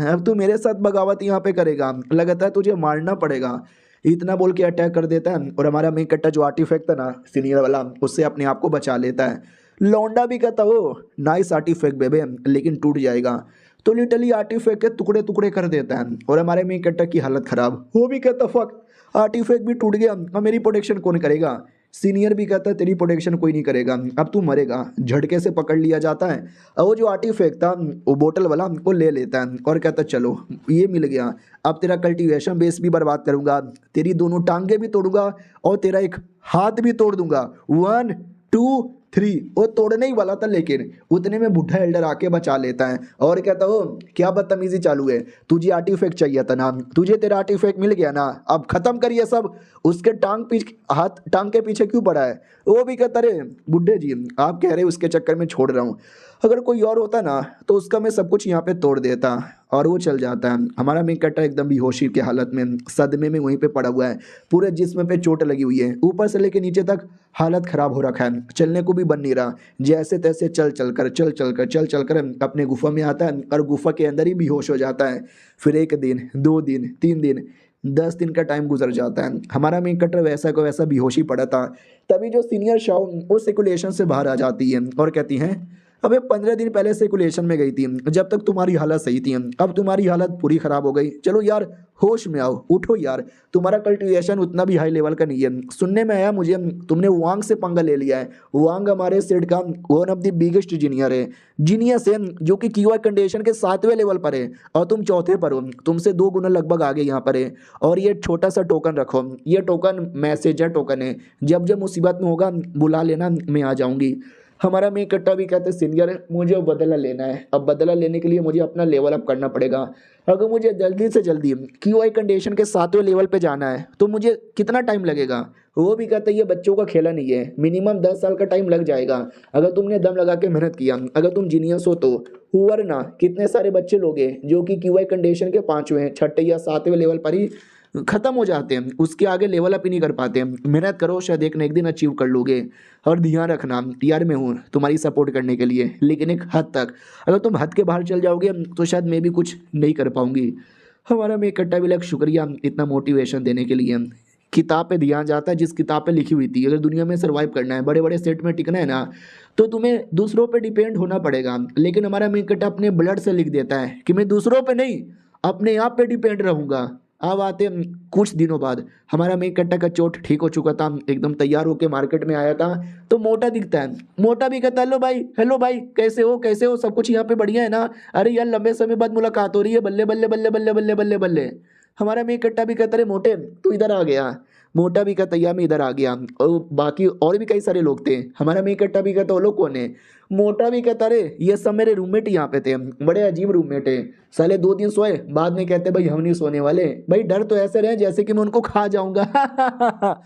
अब तू मेरे साथ बगावत यहाँ पे करेगा, लगता है तुझे मारना पड़ेगा। इतना बोल के अटैक कर देता है और हमारा मेन कट्टा जो आर्टिफैक्ट था ना सीनियर वाला उससे अपने आप को बचा लेता है। लौंडा भी कहता हो नाइस आर्टिफैक्ट बेबे लेकिन टूट जाएगा, तो लिटरली आर्टिफैक्ट के टुकड़े टुकड़े कर देता है और हमारे मेन कैरेक्टर की हालत खराब। वो भी कहता फक आर्टिफैक्ट भी टूट गया, अब मेरी प्रोटेक्शन कौन करेगा। सीनियर भी कहता है तेरी प्रोटेक्शन कोई नहीं करेगा, अब तू मरेगा। झटके से पकड़ लिया जाता है और वो जो आर्टिफैक्ट था वो बोतल वाला वो ले लेता है और कहता चलो ये मिल गया, अब तेरा कल्टीवेशन बेस भी बर्बाद करूंगा, तेरी दोनों टांगे भी तोड़ूंगा और तेरा एक हाथ भी तोड़ दूंगा, 1 2 3 वो तोड़ने ही वाला था, लेकिन उतने में बुढ़ा एल्डर आके बचा लेता है और कहता हो क्या बदतमीजी चालू है, तुझे आर्टिफैक्ट चाहिए था ना, तुझे तेरा आर्टिफैक्ट मिल गया ना, अब खत्म करिए सब। उसके टांग के पीछे क्यों पड़ा है? वो भी कहता रे बुढ़े जी आप कह रहे उसके चक्कर में छोड़ रहा हूँ, अगर कोई और होता ना तो उसका मैं सब कुछ यहाँ पे तोड़ देता। और वो चल जाता है। हमारा मेन कट्टा एकदम बेहोशी की हालत में सदमे में वहीं पे पड़ा हुआ है, पूरे जिस्म पे चोट लगी हुई है, ऊपर से लेके नीचे तक हालत खराब हो रखा है, चलने को भी बन नहीं रहा, जैसे तैसे चल चल कर अपने गुफा में आता है और गुफा के अंदर ही बेहोश हो जाता है। फिर 1 दिन 2 दिन 3 दिन 10 दिन का टाइम गुजर जाता है। हमारा मेन कटर वैसा को वैसा बेहोशी पड़ा था। तभी जो सीनियर शाओ वो सर्कुलेशन से बाहर आ जाती है और कहती हैं अबे 15 दिन पहले सर्कुलेशन में गई थी, जब तक तुम्हारी हालत सही थी, अब तुम्हारी हालत पूरी खराब हो गई, चलो यार होश में आओ, उठो यार, तुम्हारा कल्टिवेशन उतना भी हाई लेवल का नहीं है। सुनने में आया मुझे तुमने वांग से पंगा ले लिया है। वांग हमारे सेट का वन ऑफ द बिगेस्ट जीनियर है, जीनियस है, जो कि क्यूआई कंडीशन के 7वें लेवल पर है और तुम 4थे पर हो, तुमसे 2 गुना लगभग आगे यहाँ पर है। और ये छोटा सा टोकन रखो, ये टोकन मैसेज है, टोकन है, जब जब मुसीबत में होगा बुला लेना, मैं आ जाऊंगी। हमारा मेन कट्टा भी कहते सीनियर मुझे बदला लेना है, अब बदला लेने के लिए मुझे अपना लेवल अप करना पड़ेगा। अगर मुझे जल्दी से जल्दी क्यूआई कंडीशन के 7वें लेवल पे जाना है तो मुझे कितना टाइम लगेगा? वो भी कहते ये बच्चों का खेला नहीं है, मिनिमम 10 साल का टाइम लग जाएगा अगर तुमने दम लगा के मेहनत किया, अगर तुम जीनियस हो तो। वरना कितने सारे बच्चे लोग हैं जो कि क्यूआई कंडीशन के 5वें 6ठे या 7वें लेवल पर ही खत्म हो जाते हैं, उसके आगे लेवल अप ही नहीं कर पाते। मेहनत करो, शायद एक न एक दिन अचीव कर लोगे। और ध्यान रखना यार मैं हूँ तुम्हारी सपोर्ट करने के लिए, लेकिन एक हद तक, अगर तुम हद के बाहर चल जाओगे तो शायद मैं भी कुछ नहीं कर पाऊंगी। हमारा मैं कट्टा भी लग शुक्रिया इतना मोटिवेशन देने के लिए। किताब पे ध्यान जाता है, जिस किताब पे लिखी हुई थी अगर दुनिया में सर्वाइव करना है, बड़े बड़े सेट में टिकना है ना, तो तुम्हें दूसरों पे डिपेंड होना पड़ेगा। लेकिन हमारा मेन कट्टा अपने ब्लड से लिख देता है कि मैं दूसरों पे नहीं अपने आप पे डिपेंड रहूंगा। अब आते हैं कुछ दिनों बाद, हमारा मेन कट्टा का चोट ठीक हो चुका था, एकदम तैयार होके मार्केट में आया था तो मोटा दिखता है। मोटा भी कहता हेलो भाई कैसे हो, सब कुछ यहाँ पे बढ़िया है ना? अरे यार लंबे समय बाद मुलाकात हो रही है, बल्ले बल्ले बल्ले बल्ले बल्ले बल्ले बल्ले। हमारा मेन कट्टा भी कहता रे मोटे तू इधर आ गया। मोटा भी कहता यार मैं इधर आ गया। और बाकी और भी कई सारे लोग थे। हमारा मेन कट्टा भी कहता वो लोग कौन है? मोटा भी कहता रे ये सब मेरे रूममेट यहाँ पे थे, बड़े अजीब रूममेट है, साले 2 दिन सोए बाद में कहते भाई हम नहीं सोने वाले, भाई डर तो ऐसे रहे जैसे कि मैं उनको खा जाऊंगा।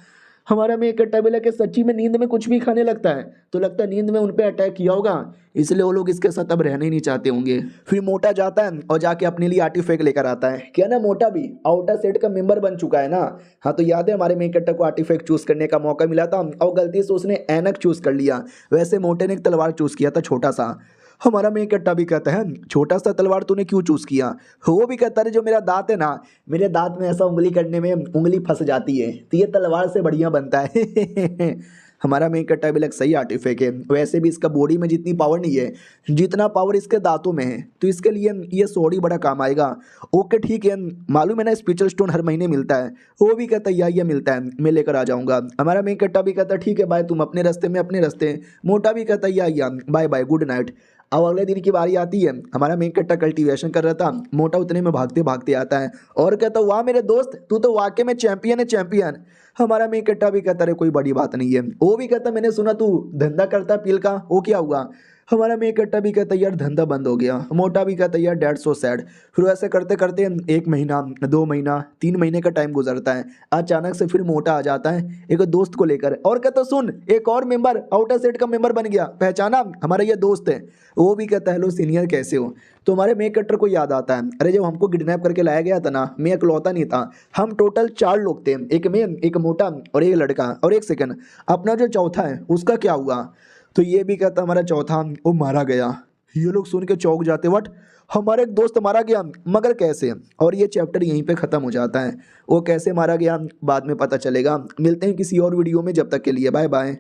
हमारा में कट्टा भी लगे सच्ची में नींद में कुछ भी खाने लगता है तो लगता है नींद में उन पे अटैक किया होगा, इसलिए वो लोग इसके साथ अब रहना ही नहीं चाहते होंगे। फिर मोटा जाता है और जाके अपने लिए आर्टिफैक्ट लेकर आता है। क्या ना मोटा भी आउटर सेट का मेंबर बन चुका है ना? हाँ तो याद है हमारे मेन कट्टा को आर्टिफैक्ट चूज करने का मौका मिला था और गलती से उसने एनक चूज कर लिया, वैसे मोटे ने एक तलवार चूज किया था छोटा सा। हमारा मेन कट्टा भी कहता है छोटा सा तलवार तूने क्यों चूज किया? वो भी कहता है जो मेरा दांत है ना, मेरे दांत में ऐसा उंगली करने में उंगली फंस जाती है तो ये तलवार से बढ़िया बनता है। हमारा मेन कट्टा भी लग सही आर्टिफैक्ट है, वैसे भी इसका बॉडी में जितनी पावर नहीं है जितना पावर इसके दांतों में है, तो इसके लिए ये सोडी बड़ा काम आएगा। ओके ठीक है, मालूम है ना स्पिरिचुअल स्टोन हर महीने मिलता है। वो भी कहता है ये मिलता है, मैं लेकर आ जाऊंगा। हमारा मेन कट्टा भी कहता है ठीक है भाई तुम अपने रास्ते में अपने रास्ते। मोटा भी कहता है या बाय बाय गुड नाइट। अब अगले दिन की बारी आती है, हमारा मेन कट्टा कल्टीवेशन कर रहा था, मोटा उतने में भागते भागते आता है और कहता वाह मेरे दोस्त तू तो वाकई में चैंपियन है चैंपियन। हमारा मेन कट्टा भी कहता है कोई बड़ी बात नहीं है। वो भी कहता मैंने सुना तू धंधा करता पील का, वो क्या हुआ? हमारा मेन कट्टा भी कहता यार धंधा बंद हो गया। मोटा भी कहता यार डैट सो सैड। फिर ऐसे करते करते 1 महीना 2 महीना 3 महीने का टाइम गुजरता है। अचानक से फिर मोटा आ जाता है एक दोस्त को लेकर और कहता सुन एक और मेंबर आउटर सेट का मेंबर बन गया, पहचाना हमारा ये दोस्त है। वो भी कहता हेलो सीनियर कैसे हो? तो हमारे मेन कट्टर को याद आता है अरे जब हमको किडनैप करके लाया गया था ना, मैं इकलौता नहीं था, हम टोटल 4 लोग थे, एक मैं एक मोटा और एक लड़का। और एक सेकंड अपना जो चौथा है उसका क्या हुआ? तो ये भी कहता हमारा चौथा वो मारा गया। ये लोग सुन के चौंक जाते वट हमारे एक दोस्त मारा गया, मगर कैसे? और ये चैप्टर यहीं पे ख़त्म हो जाता है। वो कैसे मारा गया बाद में पता चलेगा। मिलते हैं किसी और वीडियो में, जब तक के लिए बाय बाय।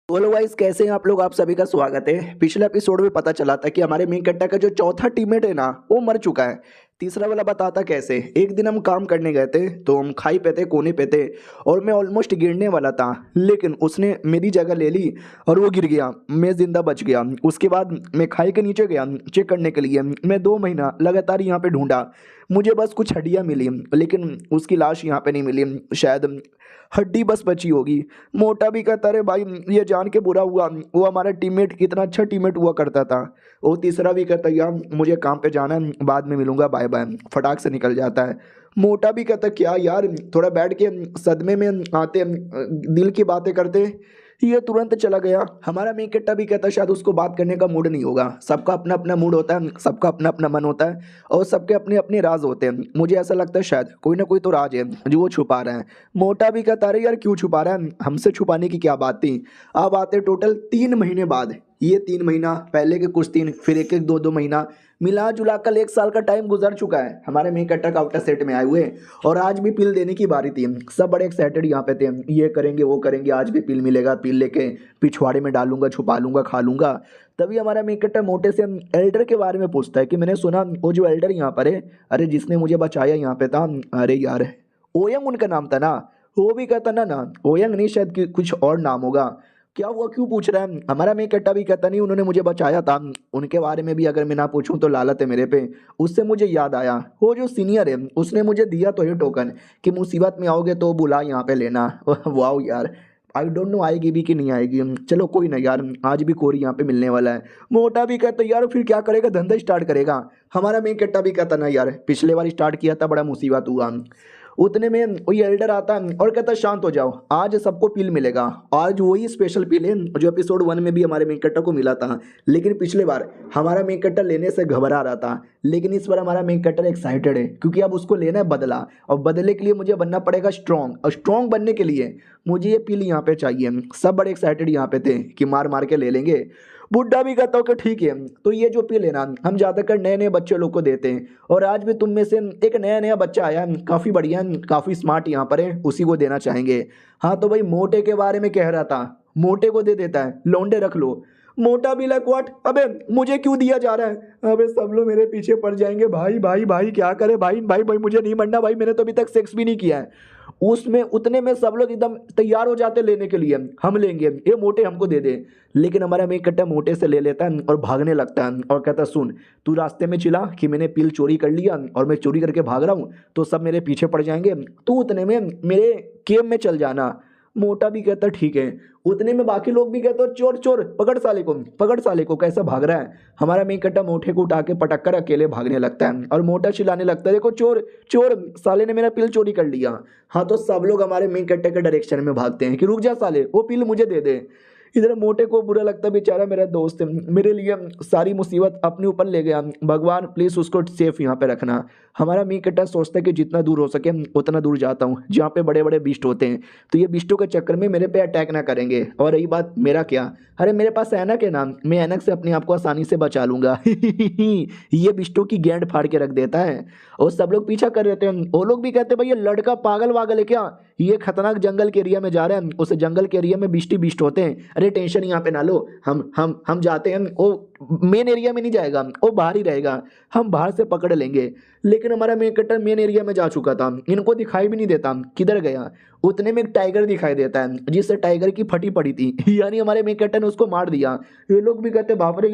बोलो गाइस कैसे हैं आप लोग? आप सभी का स्वागत है। पिछले एपिसोड में पता चला था कि हमारे मेन कट्टा का जो चौथा टीममेट है ना वो मर चुका है। तीसरा वाला बताता कैसे। एक दिन हम काम करने गए थे तो हम खाई पे थे, कोने पे थे और मैं ऑलमोस्ट गिरने वाला था, लेकिन उसने मेरी जगह ले ली और वो गिर गया, मैं जिंदा बच गया। उसके बाद मैं खाई के नीचे गया चेक करने के लिए। मैं 2 महीना लगातार यहाँ पे ढूंढा, मुझे बस कुछ हड्डियाँ मिली, लेकिन उसकी लाश यहाँ पे नहीं मिली। शायद हड्डी बस बची होगी। मोटा भी कहता रे भाई ये जान के बुरा हुआ, वो हमारा टीममेट कितना अच्छा टीममेट हुआ करता था। वो तीसरा भी कहता यार मुझे काम पे जाना है, बाद में मिलूंगा, बाय बाय, फटाक से निकल जाता है। मोटा भी कहता क्या यार, थोड़ा बैठ के सदमे में आते दिल की बातें करते, ये तुरंत चला गया। हमारा मेकट्टा भी कहता शायद उसको बात करने का मूड नहीं होगा। सबका अपना अपना मूड होता है, सबका अपना अपना मन होता है और सबके अपने अपने राज होते हैं। मुझे ऐसा लगता है शायद कोई ना कोई तो राज है जो वो छुपा रहा है। मोटा भी कहता रहे यार क्यों छुपा रहा है, हमसे छुपाने की क्या बात थी। अब आते टोटल 3 महीने बाद, ये 3 महीना पहले के कुछ 3, फिर एक एक 2-2 महीना, मिला जुला कर 1 साल का टाइम गुजर चुका है हमारे मेकट्टा का आउटर सेट में आए हुए। और आज भी पिल देने की बारी थी, सब बड़े एक्साइटेड यहाँ पे थे, ये करेंगे वो करेंगे, आज भी पिल मिलेगा, पिल लेके पिछवाड़े में डालूंगा, छुपा लूंगा, खा लूंगा। तभी हमारा मेकट्टा मोटे से एल्डर के बारे में पूछता है कि मैंने सुना वो जो एल्डर यहाँ पर है, अरे जिसने मुझे बचाया यहाँ पे था, अरे यार ओयंग उनका नाम था ना। वो भी कहता ना ना ओयंग नहीं, शायद कुछ और नाम होगा। क्या हुआ, क्यों पूछ रहा है। हमारा मेकट्टा भी कहता नहीं उन्होंने मुझे बचाया था, उनके बारे में भी अगर मैं ना पूछूं तो लालत है मेरे पे। उससे मुझे याद आया वो जो सीनियर है उसने मुझे दिया तो ये टोकन कि मुसीबत में आओगे तो बुला यहाँ पे लेना। वाह यार, आई डोंट नो आएगी भी कि नहीं आएगी, चलो कोई ना यार, आज भी कोरी यहाँ पे मिलने वाला है। मोटा भी कहता यार फिर क्या करेगा, धंधा स्टार्ट करेगा। हमारा मेकट्टा भी कहता ना यार पिछले बार स्टार्ट किया था, बड़ा मुसीबत हुआ। उतने में वही एल्डर आता है और कहता शांत हो जाओ, आज सबको पील मिलेगा। आज वही स्पेशल पील है जो एपिसोड 1 में भी हमारे मेकट्टा को मिला था, लेकिन पिछले बार हमारा मेकट्टा लेने से घबरा रहा था, लेकिन इस बार हमारा मेकट्टा एक्साइटेड है क्योंकि अब उसको लेना है बदला, और बदले के लिए मुझे बनना पड़ेगा स्ट्रॉन्ग, और स्ट्रॉन्ग बनने के लिए मुझे ये पील यहाँ पे चाहिए। सब बड़े एक्साइटेड यहाँ पे थे कि मार मार के ले लेंगे। बुड्ढा भी कहता हूँ कि ठीक है, तो ये जो पी लेना हम ज़्यादातर नए नए बच्चे लोग को देते हैं, और आज भी तुम में से एक नया नया बच्चा आया है, काफ़ी बढ़िया, काफ़ी स्मार्ट यहाँ पर है, उसी को देना चाहेंगे। हाँ तो भाई मोटे के बारे में कह रहा था, मोटे को दे देता है, लौंडे रख लो। मोटा भी लाइक व्हाट, अबे मुझे क्यों दिया जा रहा है, अबे सब लोग मेरे पीछे पड़ जाएंगे, भाई भाई भाई क्या करे, भाई भाई भाई मुझे नहीं मरना भाई, मैंने तो अभी तक सेक्स भी नहीं किया है। उसमें उतने में सब लोग एकदम तैयार हो जाते लेने के लिए, हम लेंगे, ये मोटे हमको दे दे। लेकिन हमारा मेकट्टा मोटे से ले लेता है और भागने लगता है और कहता सुन तू रास्ते में चिल्ला कि मैंने पिल चोरी कर लिया और मैं चोरी करके भाग रहा हूँ तो सब मेरे पीछे पड़ जाएंगे, तू उतने में मेरे केम में चल जाना। मोटा भी कहता ठीक है। उतने में बाकी लोग भी कहते चोर चोर, पकड़ साले को, पकड़ साले को, कैसा भाग रहा है। हमारा मेकट्टा मोटे को उठा के पटक कर अकेले भागने लगता है और मोटा चिल्लाने लगता है देखो चोर चोर, साले ने मेरा पिल चोरी कर लिया। हाँ तो सब लोग हमारे मेकट्टे के डायरेक्शन में भागते हैं कि रुक जा साले, वो पिल मुझे दे दे। इधर मोटे को बुरा लगता है, बेचारा मेरा दोस्त है, मेरे लिए सारी मुसीबत अपने ऊपर ले गया, भगवान प्लीज़ उसको सेफ यहाँ पे रखना। हमारा मेकट्टा सोचता है कि जितना दूर हो सके उतना दूर जाता हूँ जहाँ पे बड़े बड़े बिस्ट होते हैं, तो ये बिस्टों के चक्कर में मेरे पे अटैक ना करेंगे। और रही बात मेरा क्या, अरे मेरे पास ऐनक है ना, मैं ऐनक से अपने आप को आसानी से बचा लूंगा। ये बिस्टों की गेंद फाड़ के रख देता है और सब लोग पीछा कर देते हैं। वो लोग भी कहते हैं भाई ये लड़का पागल वागल है क्या, ये खतरनाक जंगल के एरिया में जा रहा है, उस जंगल के एरिया में बिस्टी बिस्ट होते हैं, अरे टेंशन यहाँ पे ना लो, हम जाते हैं, वो मेन एरिया में नहीं जाएगा, वो बाहर ही रहेगा, हम बाहर से पकड़ लेंगे। लेकिन हमारा मेकट्टा मेन एरिया में जा चुका था, इनको दिखाई भी नहीं देता किधर गया। उतने में एक टाइगर दिखाई देता है जिससे टाइगर की फटी पड़ी थी, यानी हमारे मेकट्टा ने उसको मार दिया। ये लोग भी कहते बाप रे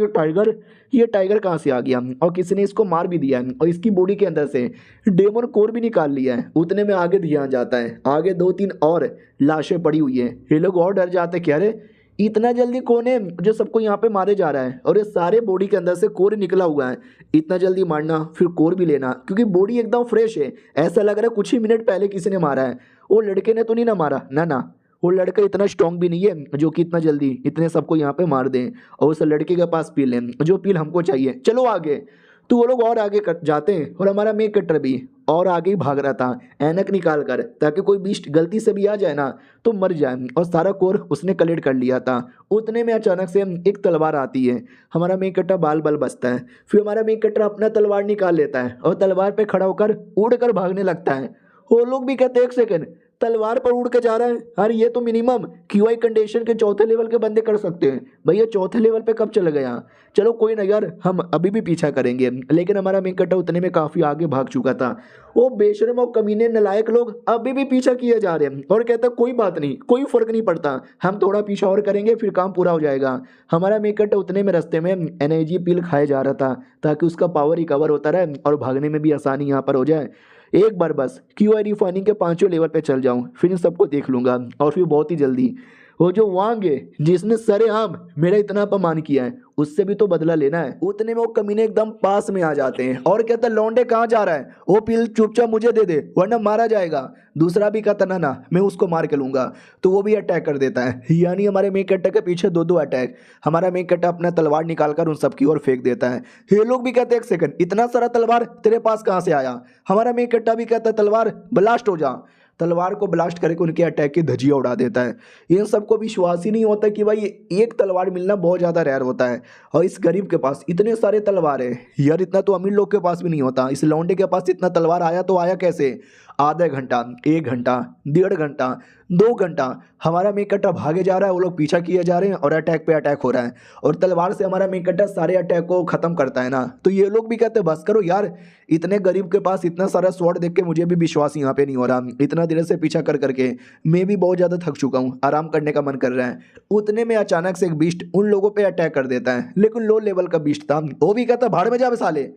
ये टाइगर कहाँ से आ गया, और किसी ने इसको मार भी दिया है और इसकी बॉडी के अंदर से डेमन कोर भी निकाल लिया है। उतने में आगे ध्यान जाता है, आगे 2-3 और लाशें पड़ी हुई है। ये लोग और डर जाते क्या रे इतना जल्दी कौन है जो सबको यहाँ पे मारे जा रहा है, और ये सारे बॉडी के अंदर से कोर निकला हुआ है, इतना जल्दी मारना फिर कोर भी लेना, क्योंकि बॉडी एकदम फ्रेश है, ऐसा लग रहा है कुछ ही मिनट पहले किसी ने मारा है। वो लड़के ने तो नहीं ना मारा, ना ना, वो लड़का इतना स्ट्रांग भी नहीं है जो कि इतना जल्दी इतने सबको यहाँ पे मार दें। और उस लड़के के पास पील है जो पील हमको चाहिए, चलो आगे। तो वो लोग और आगे जाते हैं और हमारा मेकट्टा भी और आगे ही भाग रहा था ऐनक निकाल कर, ताकि कोई बीस्ट गलती से भी आ जाए ना तो मर जाए, और सारा कोर उसने कलेक्ट कर लिया था। उतने में अचानक से एक तलवार आती है, हमारा मेकट्टा बाल बाल बचता है, फिर हमारा मेकट्टा अपना तलवार निकाल लेता है और तलवार पे खड़ा होकर उड़ कर भागने लगता है। वो लोग भी कहते एक सेकेंड, तलवार पर उड़ के जा रहा है। अरे ये तो मिनिमम क्यूआई कंडीशन के चौथे लेवल के बंदे कर सकते हैं। भैया चौथे लेवल पे कब चला गया? चलो कोई ना यार, हम अभी भी पीछा करेंगे। लेकिन हमारा मेन कट्टा उतने में काफी आगे भाग चुका था। वो बेशरम और कमीने नालायक लोग अभी भी पीछा किए जा रहे हैं और कहते हैं कोई बात नहीं, कोई फर्क नहीं पड़ता, हम थोड़ा पीछा और करेंगे फिर काम पूरा हो जाएगा। हमारा मेन कट्टा उतने में रास्ते में एनर्जी पील खाया जा रहा था ताकि उसका पावर रिकवर होता रहे और भागने में भी आसानी यहाँ पर हो जाए। एक बार बस क्यूआई रिफाइनिंग के 5वें लेवल पे चल जाऊं, फिर इन सबको देख लूंगा और फिर बहुत ही जल्दी वो जो वांग है जिसने सरेआम मेरा इतना अपमान किया है उससे भी तो बदला लेना है। उतने में वो कमीने एकदम पास में आ जाते हैं और कहता है लौंडे कहाँ जा रहा है? वो पिल चुपचाप मुझे दे दे वरना मारा जाएगा। दूसरा भी कहता ना ना मैं उसको मार के लूंगा, तो वो भी अटैक कर देता है। यानी हमारे मेन कट्टा के पीछे दो दो अटैक। हमारा मेन कट्टा अपना तलवार निकालकर उन सबकी ओर फेंक देता है। ये लोग भी कहते हैं एक सेकंड, इतना सारा तलवार तेरे पास कहाँ से आया? हमारा मेन कट्टा भी कहता है तलवार ब्लास्ट हो जा। तलवार को ब्लास्ट करके उनके अटैक की धजिया उड़ा देता है। इन सबको विश्वास ही नहीं होता कि भाई एक तलवार मिलना बहुत ज़्यादा रेयर होता है और इस गरीब के पास इतने सारे तलवार है। यार इतना तो अमीर लोग के पास भी नहीं होता। इस लौंडे के पास इतना तलवार आया तो आया कैसे? आधा घंटा, 1 घंटा, 1.5 घंटा, 2 घंटा हमारा मेन कट्टा भागे जा रहा है, वो लोग पीछा किए जा रहे हैं और अटैक पे अटैक हो रहा है और तलवार से हमारा मेन कट्टा सारे अटैक को खत्म करता है ना। तो ये लोग भी कहते हैं बस करो यार, इतने गरीब के पास इतना सारा स्वॉर्ड देख के मुझे भी विश्वास यहाँ पे नहीं हो रहा। इतना देर से पीछा कर करके मैं भी बहुत ज़्यादा थक चुका हूँ, आराम करने का मन कर रहा है। उतने में अचानक से एक बीस्ट उन लोगों पे अटैक कर देता है, लेकिन लो लेवल का बीस्ट था। वो भी कहता है भाड़ में जा बे साले,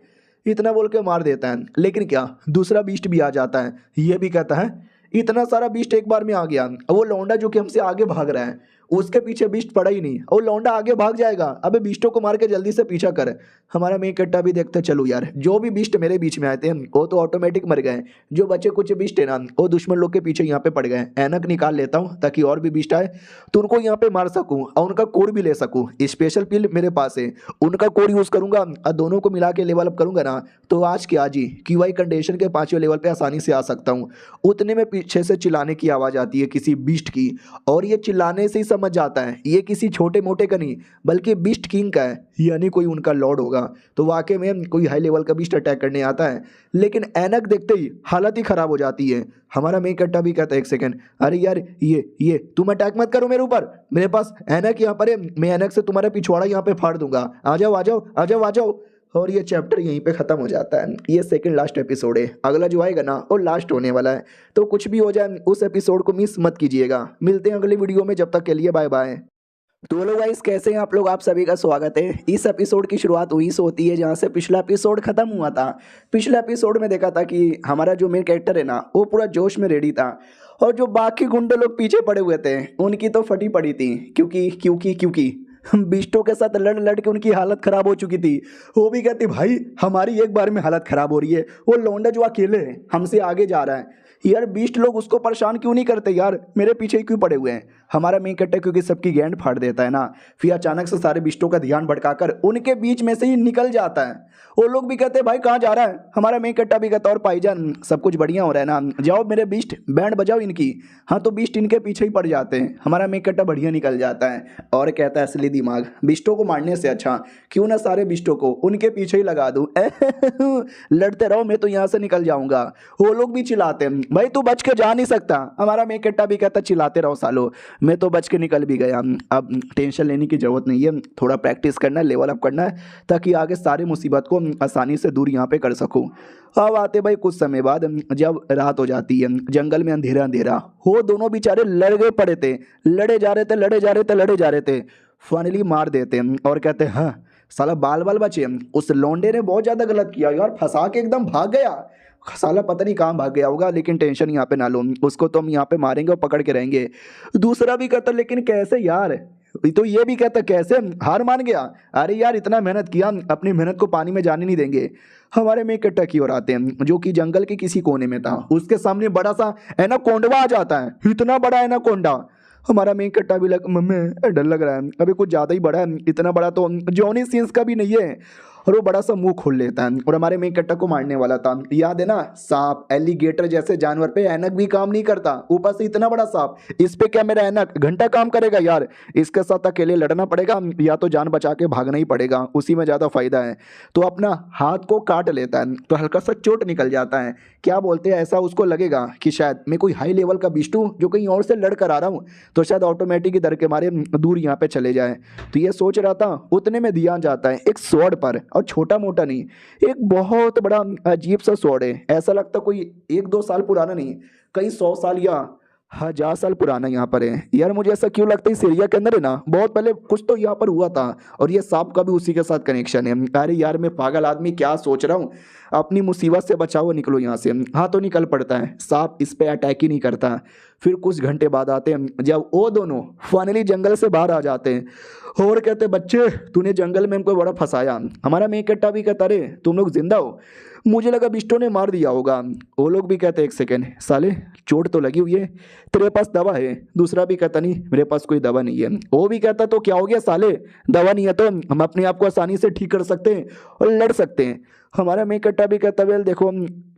इतना बोल के मार देता है। लेकिन क्या दूसरा बीस्ट भी आ जाता है। ये भी कहता है इतना सारा बीस्ट एक बार में आ गया। वो लौंडा जो कि हमसे आगे भाग रहा है उसके पीछे बीस्ट पड़ा ही नहीं, वो लौंडा आगे भाग जाएगा। अबे बीस्टों को मार के जल्दी से पीछा कर। हमारा मेन कट्टा भी देखते चलो यार, जो भी बीस्ट मेरे बीच में आए थे वो तो ऑटोमेटिक मर गए, जो बच्चे कुछ बीस्ट है ना वो दुश्मन लोग के पीछे यहाँ पे पड़ गए। ऐनक निकाल लेता हूँ ताकि और भी बीस्ट आए तो उनको यहाँ पे मार सकूँ और उनका कोड भी ले सकूँ। स्पेशल पिल मेरे पास है, उनका कोड यूज़ करूंगा और दोनों को मिला के लेवल अप करूंगा ना तो आज के आज ही क्यूआई कंडीशन के 5वें लेवल पे आसानी से आ सकता हूँ। उतने में पीछे से चिल्लाने की आवाज़ आती है किसी बीस्ट की, और ये चिल्लाने से ही समझ जाता है ये किसी छोटे मोटे का नहीं बल्कि बीस्ट किंग का है, यानी कोई उनका लॉर्ड होगा। तो वाकई में कोई हाई लेवल का बीस्ट अटैक करने आता है, लेकिन ऐनक देखते ही हालत ही खराब हो जाती है। हमारा मेन कट्टा भी कहता है एक सेकंड, अरे यार ये तुम अटैक मत करो मेरे ऊपर, मेरे पास ऐनक यहाँ पर है, मैं ऐनक से तुम्हारा पिछवाड़ा यहाँ पे फाड़ दूंगा, आ जाओ आ जाओ आ जाओ आ जाओ। और ये चैप्टर यहीं पे ख़त्म हो जाता है। ये सेकंड लास्ट एपिसोड है, अगला जो आएगा ना वो लास्ट होने वाला है। तो कुछ भी हो जाए उस एपिसोड को मिस मत कीजिएगा। मिलते हैं अगली वीडियो में, जब तक के लिए बाय बाय। तो हेलो गाइस, कैसे हैं आप लोग? आप सभी का स्वागत है। इस एपिसोड की शुरुआत वहीं से होती है जहाँ से पिछला एपिसोड खत्म हुआ था। पिछले एपिसोड में देखा था कि हमारा जो मेन कैरेक्टर है ना वो पूरा जोश में रेडी था और जो बाकी गुंडे लोग पीछे पड़े हुए थे उनकी तो फटी पड़ी थी, क्योंकि बिस्टों के साथ लड़ लड़ के उनकी हालत खराब हो चुकी थी। वो भी कहती भाई हमारी एक बार में हालत खराब हो रही है, वो लौंडा जो अकेले है हमसे आगे जा रहा है यार, बीस्ट लोग उसको परेशान क्यों नहीं करते यार, मेरे पीछे ही क्यों पड़े हुए हैं। हमारा मेन कट्टा क्योंकि सबकी गैंड फाड़ देता है ना, फिर अचानक से सारे बिस्टों का ध्यान भटकाकर उनके बीच में से ही निकल जाता है। वो लोग भी कहते हैं भाई कहाँ जा रहा है। हमारा मेन कट्टा भी कहता है और भाईजान सब कुछ बढ़िया हो रहा है ना, जाओ मेरे बीस्ट बैंड बजाओ इनकी। हाँ तो बीस्ट इनके पीछे ही पड़ जाते हैं। हमारा मेन कट्टा बढ़िया निकल जाता है और कहता है असली दिमाग, बिस्टों को मारने से अच्छा क्यों ना सारे बिस्टों को उनके पीछे ही लगा दूं। लड़ते रहो, मैं तो यहाँ से निकल जाऊंगा। वो लोग भी चिल्लाते हैं भाई तू बच के जा नहीं सकता। हमारा मेन कट्टा भी कहता चिल्लाते रहो सालो, मैं तो बच के निकल भी गया। अब टेंशन लेने की जरूरत नहीं है, थोड़ा प्रैक्टिस करना है, लेवल अप करना है ताकि आगे सारी मुसीबत को आसानी से दूर यहाँ पे कर सकूँ। अब आते भाई कुछ समय बाद जब रात हो जाती है, जंगल में अंधेरा अंधेरा हो, दोनों बेचारे लड़ गए पड़े थे, लड़े जा रहे थे। फाइनली मार देते हैं और कहते हैं हाँ साला बाल बाल बचे, उस लौंडे ने बहुत ज़्यादा गलत किया यार, फंसा के एकदम भाग गया। साला पता नहीं कहाँ भाग गया होगा, लेकिन टेंशन यहाँ पे ना लो, उसको तो हम यहाँ पे मारेंगे और पकड़ के रहेंगे। दूसरा भी कहता लेकिन कैसे यार, तो ये भी कहता कैसे हार मान गया। अरे यार इतना मेहनत किया, अपनी मेहनत को पानी में जाने नहीं देंगे। हमारे मेन कट्टा की ओर आते हैं जो कि जंगल के किसी कोने में था, उसके सामने बड़ा सा एनाकोंडा आ जाता है, इतना बड़ा एनाकोंडा। हमारा मेन कट्टा भी मम्मी डर लग रहा है, अभी कुछ ज़्यादा ही बड़ा है, इतना बड़ा तो जॉनी सीन्स का भी नहीं है। और वो बड़ा सा मुंह खोल लेता है और हमारे मेन कैरेक्टर को मारने वाला था। याद है ना, सांप, एलिगेटर जैसे जानवर पे ऐनक भी काम नहीं करता, ऊपर से इतना बड़ा सांप, इस पे क्या मेरा ऐनक घंटा काम करेगा यार। इसके साथ अकेले लड़ना पड़ेगा या तो जान बचा के भागना ही पड़ेगा, उसी में ज़्यादा फायदा है। तो अपना हाथ को काट लेता है तो हल्का सा चोट निकल जाता है। क्या बोलते हैं, ऐसा उसको लगेगा कि शायद मैं कोई हाई लेवल का बिष्टू जो कहीं और से लड़ कर आ रहा हूँ, तो शायद ऑटोमेटिक ही डर के मारे दूर यहाँ पे चले जाए। तो ये सोच रहा था, उतने में ध्यान जाता है एक स्वॉर्ड पर, और छोटा मोटा नहीं, एक बहुत बड़ा अजीब सा स्वॉर्ड है। ऐसा लगता कोई 1-2 साल पुराना नहीं, कई 100 साल या 1000 साल पुराना यहाँ पर है। यार मुझे ऐसा क्यों लगता है इस एरिया के अंदर है ना बहुत पहले कुछ तो यहाँ पर हुआ था, और ये सांप का भी उसी के साथ कनेक्शन है। अरे यार मैं पागल आदमी क्या सोच रहा हूँ, अपनी मुसीबत से बचाओ, निकलो यहाँ से। हाँ तो निकल पड़ता है, सांप इस पे अटैक ही नहीं करता। फिर कुछ घंटे बाद आते हैं जब वो दोनों फाइनली जंगल से बाहर आ जाते हैं और कहते बच्चे तूने जंगल में हमको बड़ा फंसाया। हमारा मेन कट्टा भी कहता रे तुम लोग जिंदा हो, मुझे लगा बिष्टो ने मार दिया होगा। वो लोग भी कहते एक सेकेंड साले चोट तो लगी हुई है, तेरे पास दवा है? दूसरा भी कहता नहीं मेरे पास कोई दवा नहीं है। वो भी कहता तो क्या हो गया साले, दवा नहीं है तो हम अपने आप को आसानी से ठीक कर सकते हैं और लड़ सकते हैं। हमारा मेन कट्टा भी कहता वेल देखो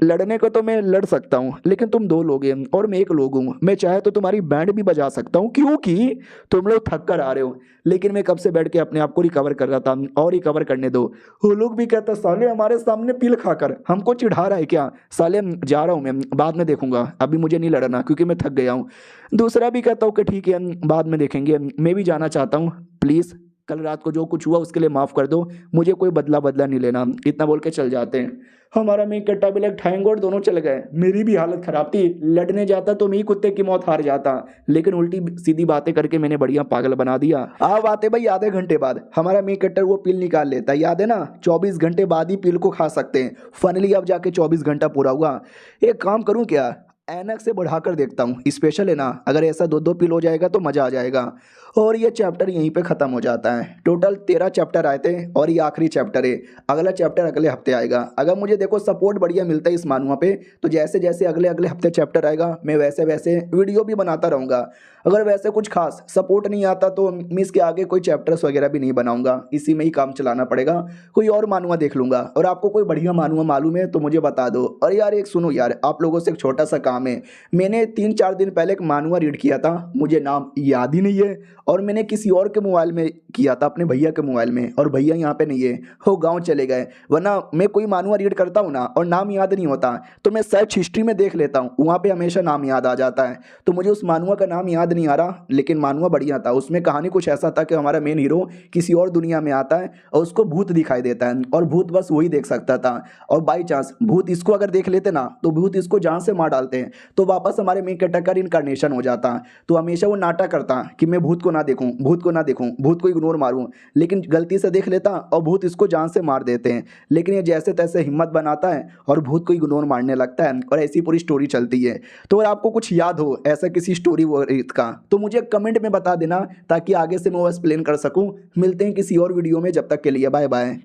लड़ने को तो मैं लड़ सकता हूँ, लेकिन तुम 2 लोग हैं और मैं 1 लोग हूँ, मैं चाहे तो तुम्हारी बैंड भी बजा सकता हूँ क्योंकि तुम लोग थक कर आ रहे हो, लेकिन मैं कब से बैठ के अपने आप को रिकवर कर रहा था और रिकवर करने दो। वो लोग भी कहता साले हमारे सामने पिल खाकर हमको चिढ़ा रहा है क्या? साले जा रहा हूँ मैं, बाद में देखूंगा, अभी मुझे नहीं लड़ना क्योंकि मैं थक गया हूँ। दूसरा भी कहता हूँ कि ठीक है बाद में देखेंगे, मैं भी जाना चाहता हूँ, प्लीज़ कल रात को जो कुछ हुआ उसके लिए माफ़ कर दो, मुझे कोई बदला नहीं लेना। इतना बोल के चल जाते हैं। हमारा मेन कट्टा भी लग ठैंगोड़ दोनों चल गए। मेरी भी हालत खराब थी, लड़ने जाता तो मैं ही कुत्ते की मौत हार जाता, लेकिन उल्टी सीधी बातें करके मैंने बढ़िया पागल बना दिया। अब आते भाई आधे घंटे बाद हमारा मेन कट्टर वो पिल निकाल लेता है। याद है ना 24 घंटे बाद ही पिल को खा सकते हैं। फाइनली अब जाके 24 घंटा पूरा हुआ। एक काम करूँ क्या, ऐनक से बढ़ाकर देखता हूँ, स्पेशल है ना, अगर ऐसा 2-2 पिल हो जाएगा तो मज़ा आ जाएगा। और ये चैप्टर यहीं पे ख़त्म हो जाता है। टोटल 13 चैप्टर आए थे और ये आखिरी चैप्टर है। अगला चैप्टर अगले हफ्ते आएगा। अगर मुझे देखो सपोर्ट बढ़िया मिलता है इस मानुआ पे, तो जैसे जैसे अगले अगले हफ्ते चैप्टर आएगा मैं वैसे वैसे वीडियो भी बनाता रहूँगा। अगर वैसे कुछ खास सपोर्ट नहीं आता तो मैं इसके आगे कोई चैप्टर्स वगैरह भी नहीं बनाऊंगा, इसी में ही काम चलाना पड़ेगा, कोई और मानुआ देख लूँगा। और आपको कोई बढ़िया मानुआ मालूम है तो मुझे बता दो। और यार एक सुनो यार, आप लोगों से एक छोटा सा काम है। मैंने 3-4 दिन पहले एक मानुआ रीड किया था, मुझे नाम याद ही नहीं है, और मैंने किसी और के मोबाइल में किया था, अपने भैया के मोबाइल में, और भैया यहाँ पे नहीं है, वो गांव चले गए। वरना मैं कोई मानुआ रीड करता हूँ ना और नाम याद नहीं होता तो मैं सर्च हिस्ट्री में देख लेता हूँ, वहाँ पे हमेशा नाम याद आ जाता है। तो मुझे उस मानुआ का नाम याद नहीं आ रहा, लेकिन मानुआ बढ़िया था। उसमें कहानी कुछ ऐसा था कि हमारा मेन हीरो किसी और दुनिया में आता है और उसको भूत दिखाई देता है, और भूत बस वही देख सकता था। और बाई चांस भूत इसको अगर देख लेते ना तो भूत इसको जान से मार डालते हैं, तो वापस हमारे मेन कैरेक्टर का इनकारनेशन हो जाता। तो हमेशा वो नाटक करता कि मैं भूत को ना देखूं, भूत को ना देखूं, भूत को इग्नोर मारूं, लेकिन गलती से देख लेता और भूत इसको जान से मार देते हैं। लेकिन ये जैसे तैसे हिम्मत बनाता है और भूत को इग्नोर मारने लगता है, और ऐसी पूरी स्टोरी चलती है। तो अगर आपको कुछ याद हो ऐसा किसी स्टोरी का तो मुझे कमेंट में बता देना, ताकि आगे से मैं वो एक्सप्लेन कर सकूं। मिलते हैं किसी और वीडियो में, जब तक के लिए बाय बाय।